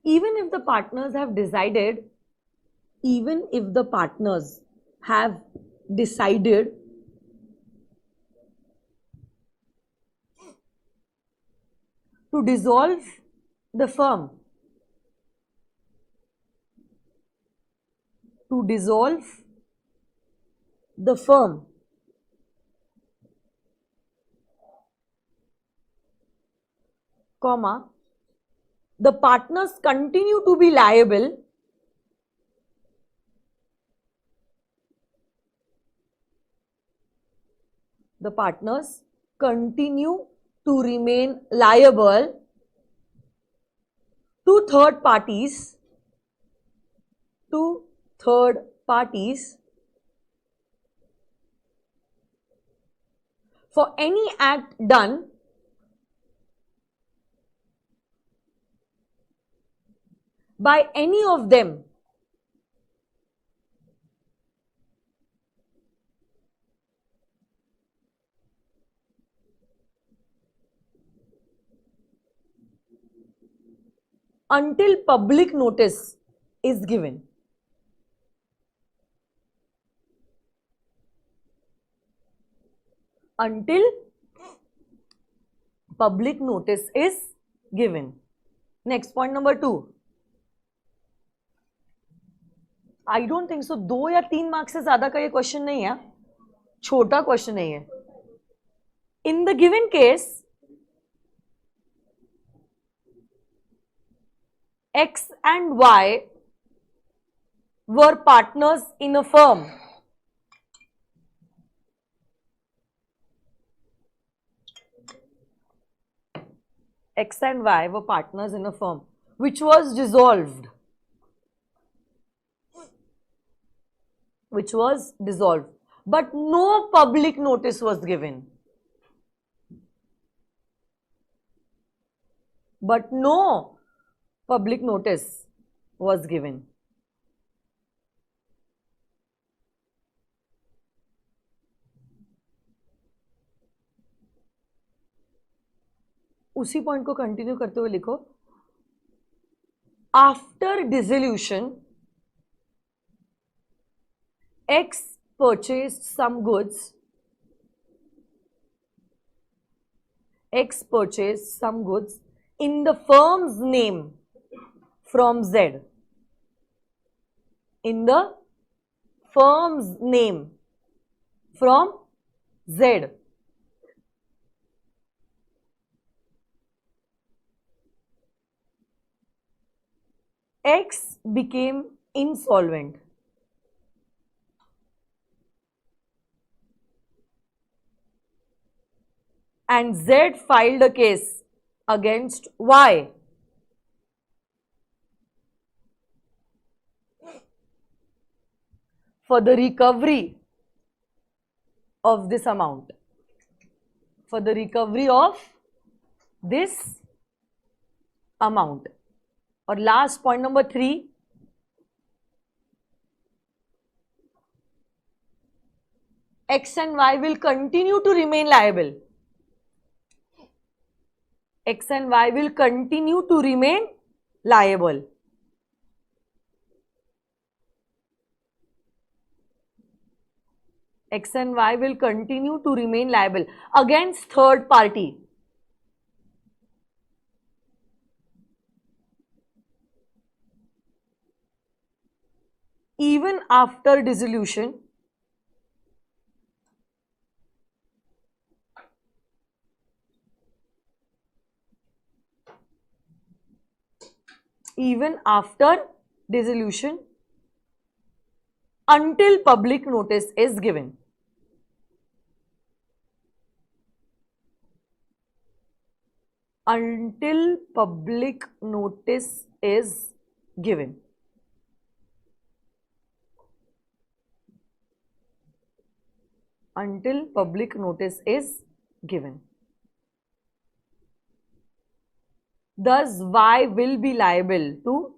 Even if the partners have decided to dissolve the firm. To dissolve the firm. Comma, the partners continue to be liable the partners continue to remain liable to third parties for any act done by any of them until public notice is given. Until public notice is given. Next, point number 2. I don't think so. 2 या 3 marks से ज्यादा का ये question नहीं है, छोटा question नहीं है. In the given case, X and Y were partners in a firm. X and Y were partners in a firm which was dissolved. But no public notice was given. उसी point को continue करते हुए लिखो, after dissolution X purchased some goods. X purchased some goods in the firm's name from Z. In the firm's name from Z. X became insolvent. And Z filed a case against Y. For the recovery of this amount. For the recovery of this amount. Or last point number 3. X and Y will continue to remain liable. X and Y will continue to remain liable. X and Y will continue to remain liable against third party. Even after dissolution. Even after dissolution until public notice is given. Until public notice is given. Until public notice is given. Thus, Y will be liable to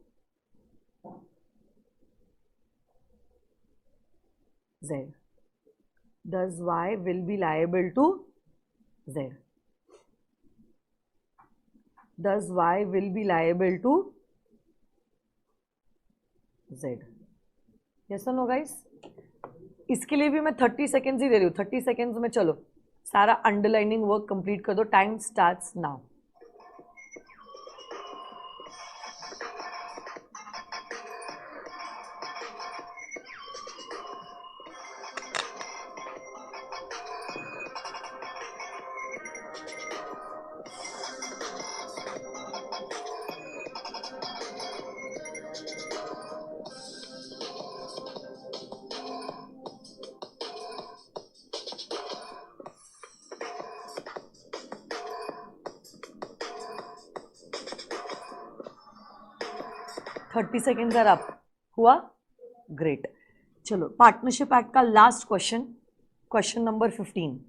Z. Thus, Y will be liable to Z. Thus, Y will be liable to Z. Yes or no, guys? इसके लिए भी मैं 30 seconds ही दे रही हूँ. 30 seconds में चलो सारा underlining work complete कर दो. Time starts now. 30 seconds are up. हुआ? ग्रेट. चलो, पार्टनरशिप एक्ट का last question, question number 15.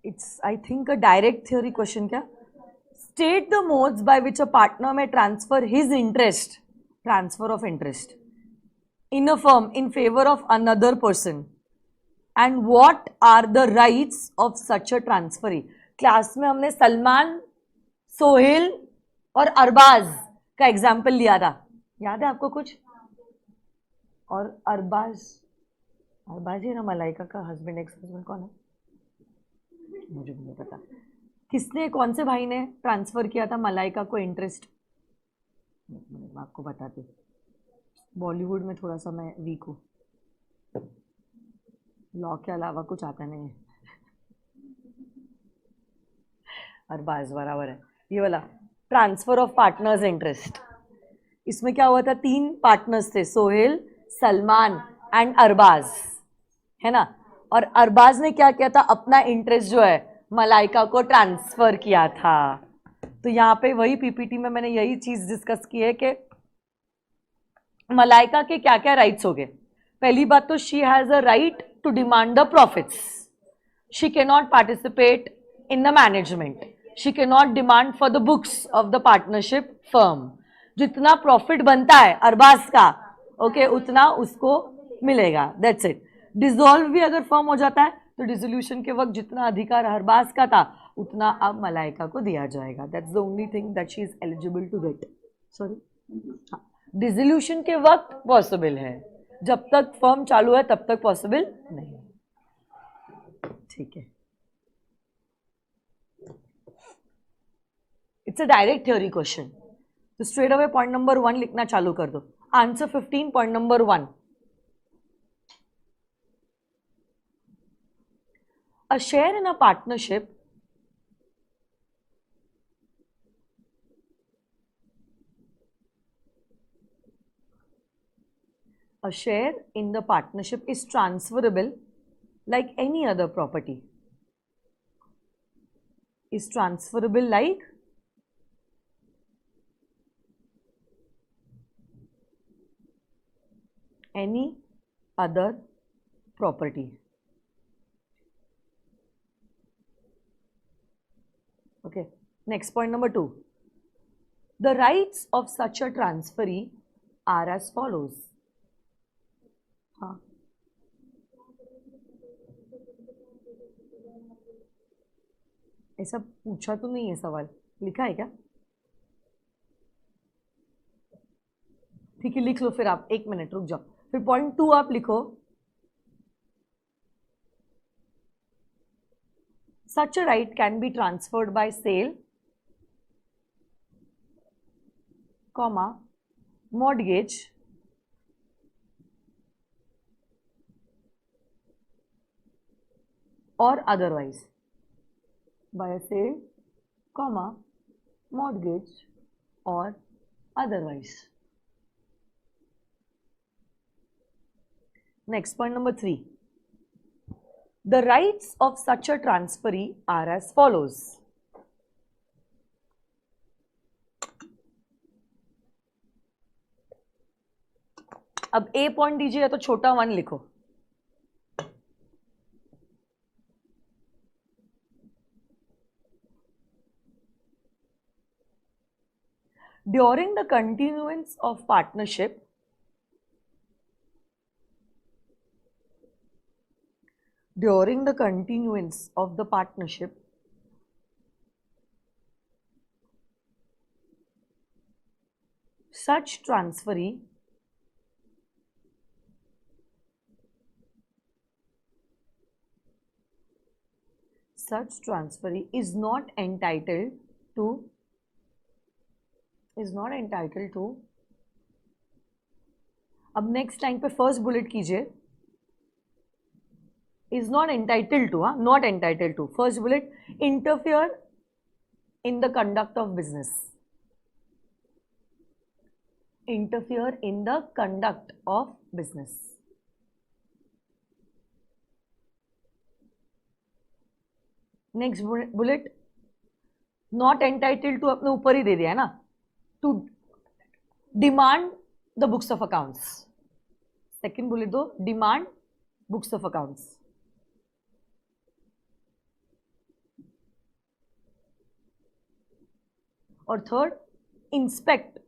It's, I think, a direct theory question. क्या? State the modes by which a partner may transfer his interest, transfer of interest, in a firm in favor of another person, and what are the rights of such a transferee. Class में हमने सलमान, सोहेल और अरबाज का example लिया था, याद है आपको कुछ? और अरबाज, अरबाज ही ना मलाइका का हस्बैंड, एक्स हस्बैंड कौन है? मुझे भी नहीं पता. किसने, कौन से भाई ने ट्रांसफर किया था मलाइका को इंटरेस्ट? मैं आपको बताती हूँ, बॉलीवुड में थोड़ा सा मैं वीक हूँ, लॉ के अलावा कुछ आता नहीं है. अरबाज बराबर है. ये वाला ट्रांसफर ऑफ पार्टनर्स इंटरेस्ट, इसमें क्या हुआ था? 3 पार्टनर्स थे, सोहेल, सलमान एंड अरबाज, है ना? और अरबाज ने क्या किया था? अपना इंटरेस्ट जो है मलाइका को ट्रांसफर किया था. तो यहाँ पे वही पीपीटी में मैंने यही चीज डिस्कस की है कि मलाइका के क्या क्या राइट्स हो गए. पहली बात तो she has a right to demand the profits. She can not participate in the management. She can not demand for the books of the partnership firm. जितना प्रॉफिट बनता है अरबाज का, ओके, उतना उसको मिलेगा. That's it. डिसॉल्व भी अगर firm हो जाता है तो डिसोल्यूशन के वक्त जितना अधिकार अरबाज का था उतना अब मलाइका को दिया जाएगा. That's the only thing that she is eligible to get. Sorry, dissolution के वक्त पॉसिबल है, जब तक फर्म चालू है तब तक पॉसिबल नहीं. ठीक है. It's a direct theory question, तो स्ट्रेट अवे पॉइंट नंबर 1 लिखना चालू कर दो. Answer 15, point number 1. A share in a partnership is transferable like any other property. Is transferable like any other property. Okay. Next, point number 2. The rights of such a transferee are as follows. हाँ, ऐसा पूछा तो नहीं है सवाल, लिखा है क्या? ठीक है, लिख लो फिर आप. 1 मिनट रुक जाओ. फिर पॉइंट 2 आप लिखो. Such a right can be transferred by sale, comma, mortgage, or otherwise. By a sale, comma, mortgage, or otherwise. Next, point number 3. The rights of such a transferee are as follows. अब ए point दीजिएगा तो छोटा 1 लिखो. During the continuance of partnership, such transferee is not entitled to अब next line पे first bullet कीजिए. is not entitled to, not entitled to, first bullet, interfere in the conduct of business. Interfere in the conduct of business. Next bullet, not entitled to अपने ऊपर ही दे दिया है ना, to demand the books of accounts. Second bullet दो, demand books of accounts. और third, inspect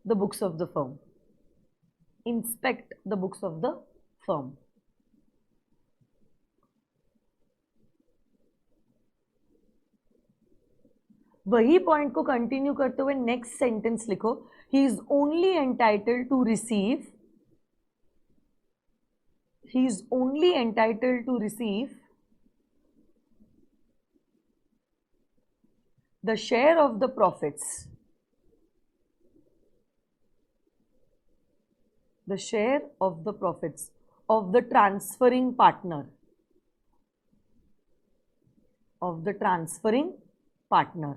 the books of the firm. Inspect the books of the firm. वही पॉइंट को कंटिन्यू करते हुए नेक्स्ट सेंटेंस लिखो. He is only entitled to receive, he is only entitled to receive the share of the profits, the share of the profits of the transferring partner, of the transferring partner.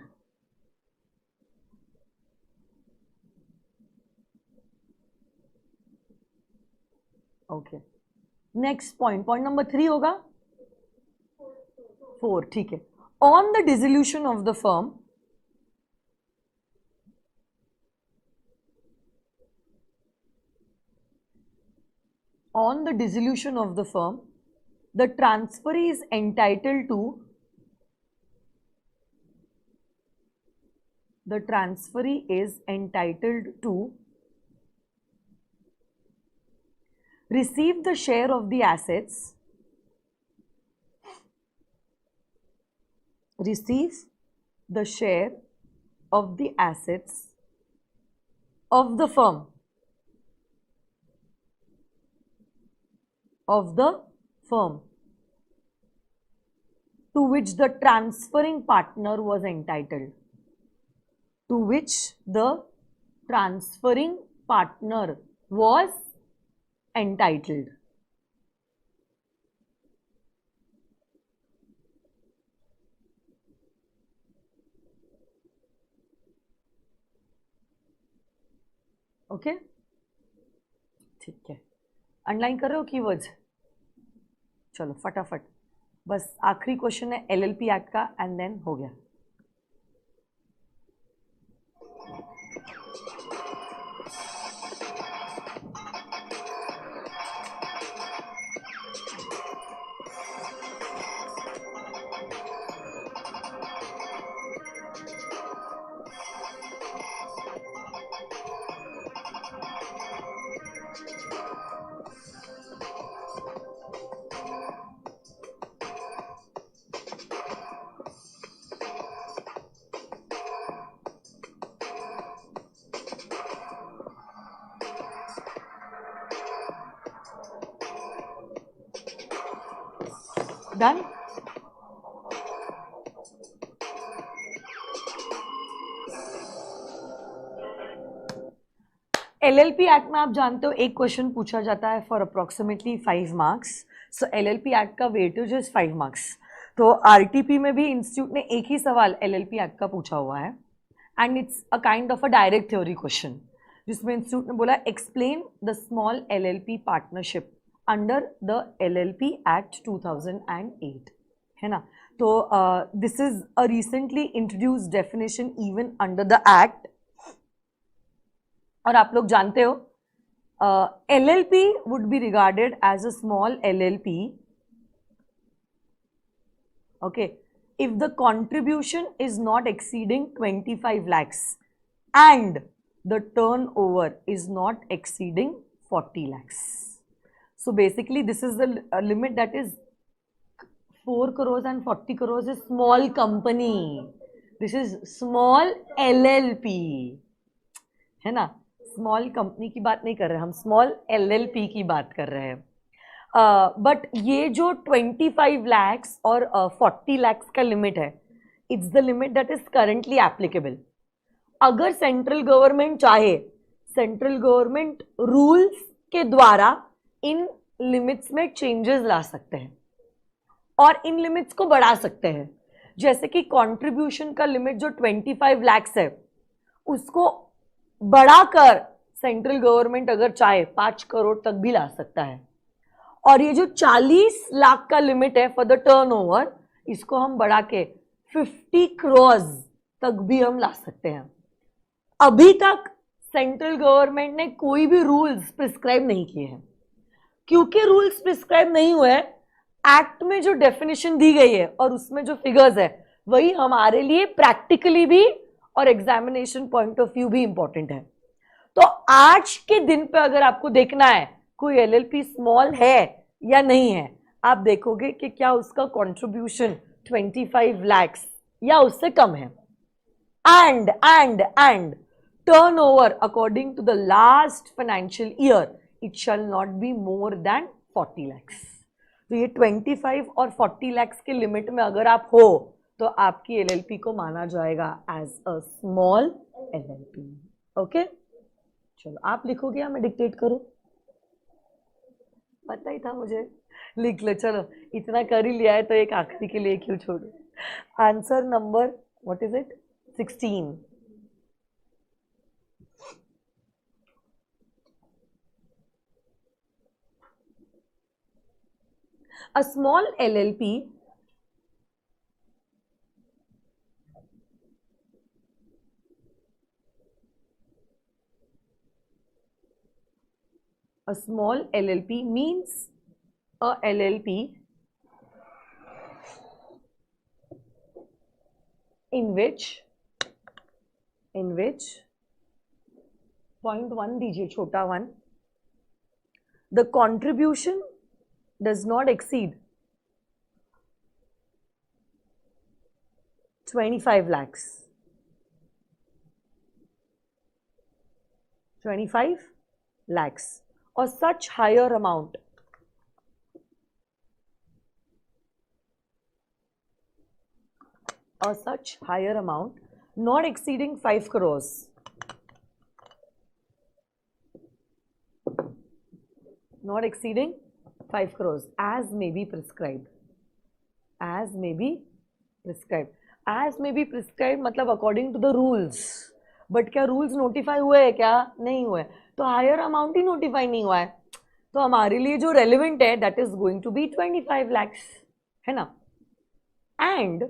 Okay. Next point, point number 3 होगा 4, ठीक है. On the dissolution of the firm, on the dissolution of the firm, the transferee is entitled to, the transferee is entitled to receive the share of the assets, receive the share of the assets of the firm, of the firm to which the transferring partner was entitled, to which the transferring partner was entitled. Okay, ठीक है. Underline कर रहे हो keywords? चलो फटाफट, बस आखिरी question है एलएलपी एक्ट का एंड देन हो गया. डन. एलएलपी एक्ट में आप जानते हो एक क्वेश्चन पूछा जाता है for approximately 5 marks. So LLP act का वेटेज इज 5 मार्क्स. तो आरटीपी में भी इंस्टीट्यूट ने एक ही सवाल एलएलपी एक्ट का पूछा हुआ है and it's a kind of a direct theory question, जिसमें इंस्टीट्यूट ने बोला explain the small LLP partnership under the LLP act 2008, है ना. तो this is a recently introduced definition even under the act. और आप लोग जानते हो LLP would be regarded as a small LLP, okay, if the contribution is not exceeding 25 lakhs and the turnover is not exceeding 40 lakhs. So basically this is the limit, that is 4 crores and 40 crores is small company. This is small LLP, है ना. Small company की बात नहीं कर रहे हम, small LLP की बात कर रहे हैं. बट ये जो 25 लैक्स और 40 लैक्स का लिमिट है, it's the limit that is currently applicable. अगर सेंट्रल गवर्नमेंट चाहे, सेंट्रल गवर्नमेंट रूल्स के द्वारा इन लिमिट्स में चेंजेस ला सकते हैं और इन लिमिट्स को बढ़ा सकते हैं. जैसे कि कंट्रीब्यूशन का लिमिट जो 25 लैक्स है उसको बढ़ाकर सेंट्रल गवर्नमेंट अगर चाहे 5 करोड़ तक भी ला सकता है. और ये जो 40 लाख का लिमिट है फॉर द टर्नओवर, इसको हम बढ़ा के 50 crores तक भी हम ला सकते हैं। अभी तक सेंट्रल गवर्नमेंट ने कोई भी रूल्स प्रिस्क्राइब नहीं किए हैं। क्योंकि रूल्स प्रिस्क्राइब नहीं हुए, एक्ट में जो डेफिनेशन दी गई है और उसमें जो फिगर्स है वही हमारे लिए प्रैक्टिकली भी और एग्जामिनेशन पॉइंट ऑफ व्यू भी इंपॉर्टेंट है। तो आज के दिन पे अगर आपको देखना है कोई एलएलपी स्मॉल है या नहीं है, आप देखोगे कि क्या उसका कंट्रीब्यूशन 25 lakhs या उससे कम है, and turnover according to the last financial year it shall not be more than 40 lakhs। तो ये 25 और 40 lakhs के लिमिट में अगर आप हो तो आपकी एलएलपी को माना जाएगा as a small LLP. Okay, चलो आप लिखोगे या मैं डिक्टेट करूं? पता ही था मुझे, लिख लो। चलो इतना कर ही लिया है तो एक आखिरी के लिए क्यों छोड़ो। Answer number what is it? 16। A small LLP means a LLP in which point 1 दीजिए, छोटा 1, the contribution does not exceed 25 lakhs। 25 lakhs or such higher amount not exceeding 5 crores as may be prescribed। मतलब according to the rules. But क्या rules notify हुए हैं? क्या नहीं हुए? तो हायर अमाउंट ही नोटिफाई नहीं हुआ है, तो हमारे लिए जो रेलिवेंट है that is going to be 25 lakhs, है ना। एंड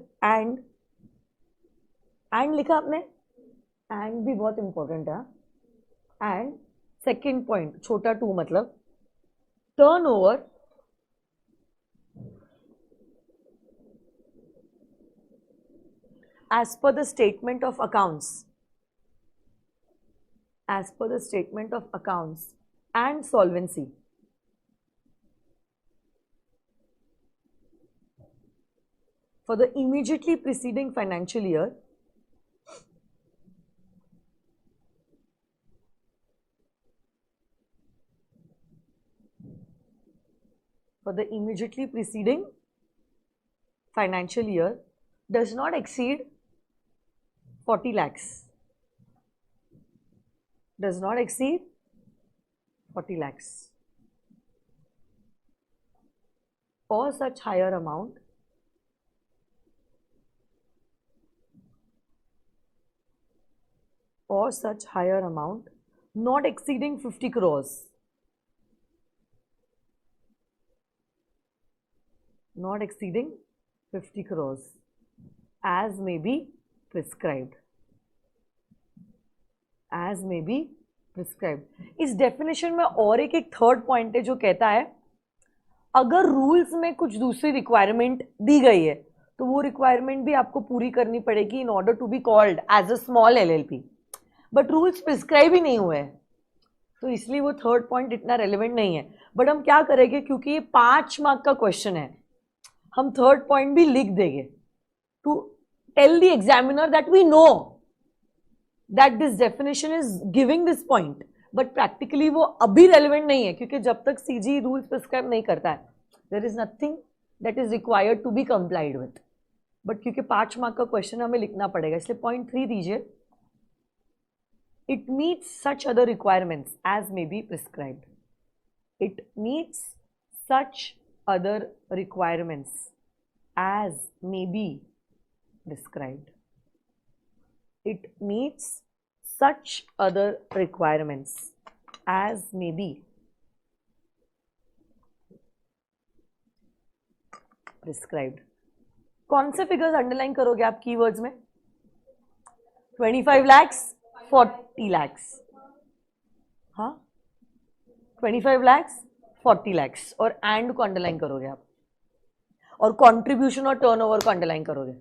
लिखा आपने, एंड भी बहुत इंपॉर्टेंट है। एंड सेकेंड पॉइंट छोटा 2 मतलब turnover as per the statement of accounts and solvency for the immediately preceding financial year does not exceed 40 lakhs or such higher amount not exceeding 50 crores as may be prescribed। इस definition में और एक third point है जो कहता है अगर rules में कुछ दूसरी रिक्वायरमेंट दी गई है तो वो रिक्वायरमेंट भी आपको पूरी करनी पड़ेगी in order to be called as a small LLP. But rules prescribe ही नहीं हुए हैं तो इसलिए वो थर्ड पॉइंट इतना रेलिवेंट नहीं है। बट हम क्या करेंगे, क्योंकि ये 5 मार्क का क्वेश्चन है, हम थर्ड पॉइंट भी लिख देंगे to tell the examiner that we know that this definition is giving this point, but practically वो अभी रेलिवेंट नहीं है क्योंकि जब तक सीजी रूल्स प्रिस्क्राइब नहीं करता है there is nothing that is required to be complied with. But क्योंकि 5 मार्क का क्वेश्चन हमें लिखना पड़ेगा इसलिए पॉइंट 3 दीजिए। It meets such other requirements as may be prescribed. It meets such other requirements as may be prescribed. It meets such other requirements as may be prescribed. कौन से figures underline करोगे आप keywords में? 25 lakhs, 40 lakhs, हाँ 25 lakhs, 40 lakhs, और and को underline करोगे आप, और कंट्रीब्यूशन और टर्नओवर को अंडरलाइन करोगे.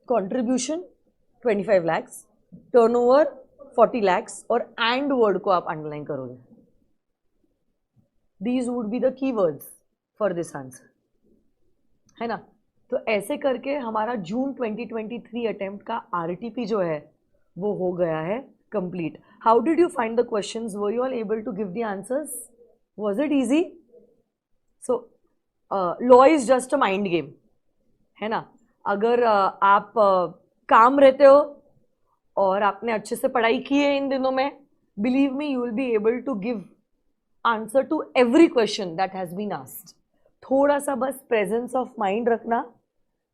कंट्रीब्यूशन 25 lakhs, टर्नओवर 40 lakhs, और एंड वर्ड को आप अंडरलाइन करोगे. These would be the keywords for this answer, है ना? तो ऐसे करके हमारा जून 2023 अटेम्प्ट का RTP जो है वो हो गया है complete. How did you find the questions? Were you all able to give the answers? Was it easy? So law is just a mind game, है ना? अगर आप काम रहते हो और आपने अच्छे से पढ़ाई की है इन दिनों में, believe me you will be able to give answer to every question that has been asked. थोड़ा सा बस प्रेजेंस ऑफ माइंड रखना,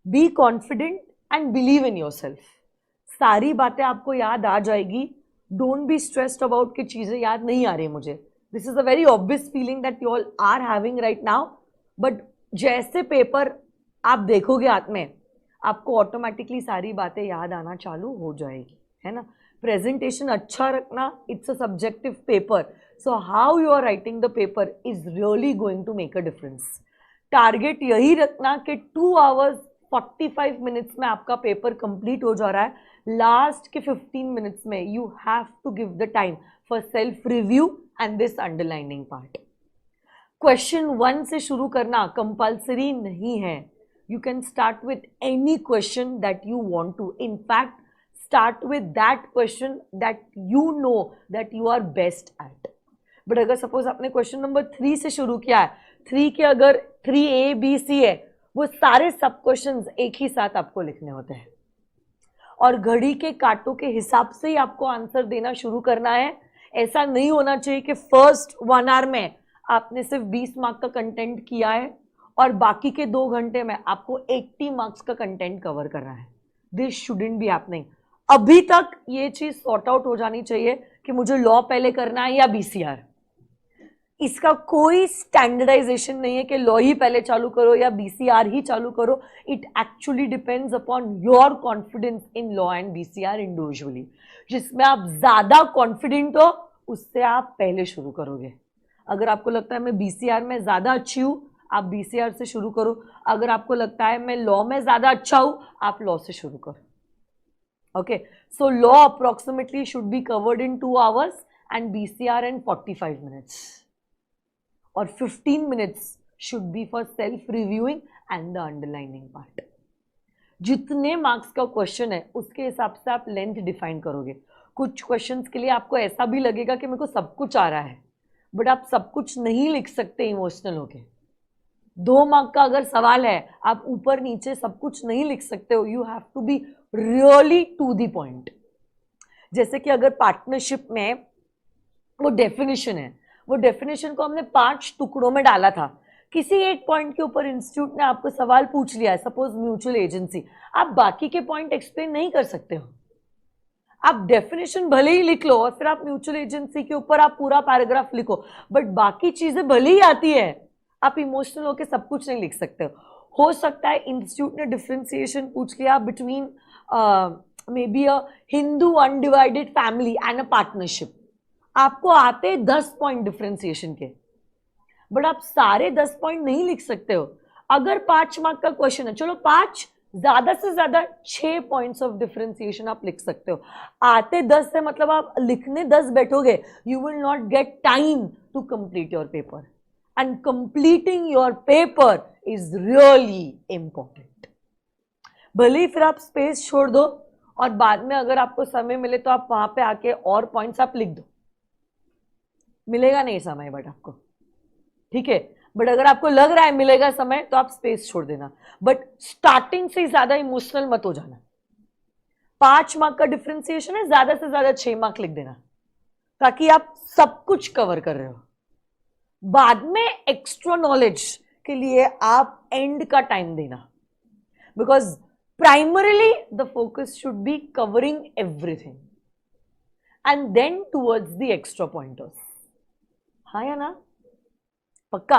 be confident and believe in yourself. सारी बातें आपको याद आ जाएगी. डोंट बी स्ट्रेस्ड अबाउट कि चीजें याद नहीं आ रही मुझे. This is a very obvious feeling that you all are having right now, but जैसे पेपर आप देखोगे हाथ में, आपको ऑटोमेटिकली सारी बातें याद आना चालू हो जाएगी, है ना? प्रेजेंटेशन अच्छा रखना. It's a subjective paper, so how you are writing the paper is really going to make a difference. Target यही रखना कि 2 hours 45 minutes में आपका पेपर कंप्लीट हो जा रहा है. लास्ट के 15 minutes में you have to give the time for self review and this underlining part. Question 1 से शुरू करना कंपल्सरी नहीं है. You can start with any question that you want to. In fact, start with that question that you know that you are best at. But अगर suppose आपने question number 3 से शुरू किया है, 3 के अगर 3A, B, C है, वो सारे सब क्वेश्चंस एक ही साथ आपको लिखने होते हैं और घड़ी के कांटों के हिसाब से ही आपको आंसर देना शुरू करना है. ऐसा नहीं होना चाहिए कि फर्स्ट 1 hour में आपने सिर्फ 20 मार्क का कंटेंट किया है और बाकी के 2 घंटे में आपको 80 मार्क्स का कंटेंट कवर करना है. This shouldn't be happening. अभी तक ये चीज सॉर्ट आउट हो जानी चाहिए कि मुझे लॉ पहले करना है या BCR. इसका कोई स्टैंडर्डाइजेशन नहीं है कि लॉ ही पहले चालू करो या BCR ही चालू करो. It actually depends upon your confidence in law and BCR individually. जिसमें आप ज्यादा कॉन्फिडेंट हो उससे आप पहले शुरू करोगे. अगर आपको लगता है मैं BCR में ज्यादा अच्छी हूं, आप BCR से शुरू करो. अगर आपको लगता है मैं लॉ में ज्यादा अच्छा हूं, आप लॉ से शुरू करो. Okay, so law approximately should be covered in 2 hours and BCR in 45 minutes. और 15 minutes should be for self reviewing and the underlining part. जितने मार्क्स का क्वेश्चन है उसके हिसाब से आप लेंथ डिफाइन करोगे. कुछ क्वेश्चंस के लिए आपको ऐसा भी लगेगा कि मेरे को सब कुछ आ रहा है, बट आप सब कुछ नहीं लिख सकते इमोशनल होके. 2 मार्क का अगर सवाल है, आप ऊपर नीचे सब कुछ नहीं लिख सकते हो. You have to be really to the point. जैसे कि अगर पार्टनरशिप में वो डेफिनेशन है, वो डेफिनेशन को हमने 5 टुकड़ों में डाला था. किसी एक पॉइंट के ऊपर इंस्टीट्यूट ने आपको सवाल पूछ लिया है, सपोज म्यूचुअल एजेंसी, आप बाकी के पॉइंट एक्सप्लेन नहीं कर सकते हो. आप डेफिनेशन भले ही लिख लो और फिर आप म्यूचुअल एजेंसी के ऊपर आप पूरा पैराग्राफ लिखो, बट बाकी चीजें भले ही आती है, आप इमोशनल होकर सब कुछ नहीं लिख सकते हो. हो सकता है इंस्टीट्यूट ने डिफरेंशिएशन पूछ लिया between may be a Hindu undivided family and a partnership. आपको आते 10 पॉइंट डिफरेंशिएशन के, बट आप सारे 10 पॉइंट नहीं लिख सकते हो. अगर 5 मार्क का क्वेश्चन है, चलो 5, ज्यादा से ज्यादा 6 पॉइंट्स ऑफ डिफरेंशिएशन आप लिख सकते हो. आते 10 है मतलब आप लिखने 10 बैठोगे, you will not get time to complete your paper. And completing your paper is really important. भले ही फिर आप स्पेस छोड़ दो और बाद में अगर आपको समय मिले तो आप वहां पे आके और पॉइंट्स आप लिख दो. मिलेगा नहीं समय बट आपको, ठीक है, बट अगर आपको लग रहा है मिलेगा समय तो आप स्पेस छोड़ देना. बट स्टार्टिंग से ज्यादा इमोशनल मत हो जाना. 5 मार्क का डिफरेंशिएशन है, ज्यादा से ज्यादा 6 मार्क लिख देना ताकि आप सब कुछ कवर कर रहे हो. बाद में एक्स्ट्रा नॉलेज के लिए आप एंड का टाइम देना, because primarily the focus should be covering everything and then towards the extra pointers. हाँ या ना? पक्का?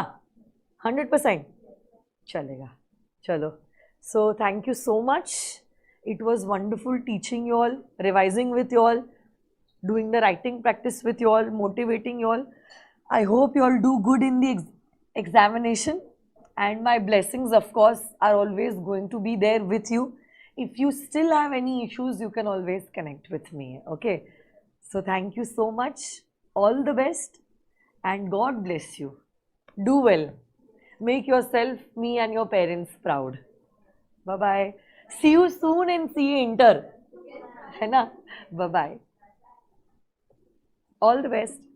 100%. चलेगा. चलो. So thank you so much. It was wonderful teaching you all, revising with you all, doing the writing practice with you all, motivating you all. I hope you all do good in the examination. And my blessings, of course, are always going to be there with you. If you still have any issues, you can always connect with me. Okay. So thank you so much. All the best. And God bless you. Do well. Make yourself, me, and your parents proud. Bye bye. See you soon in CA Inter. है ना? Bye bye. All the best.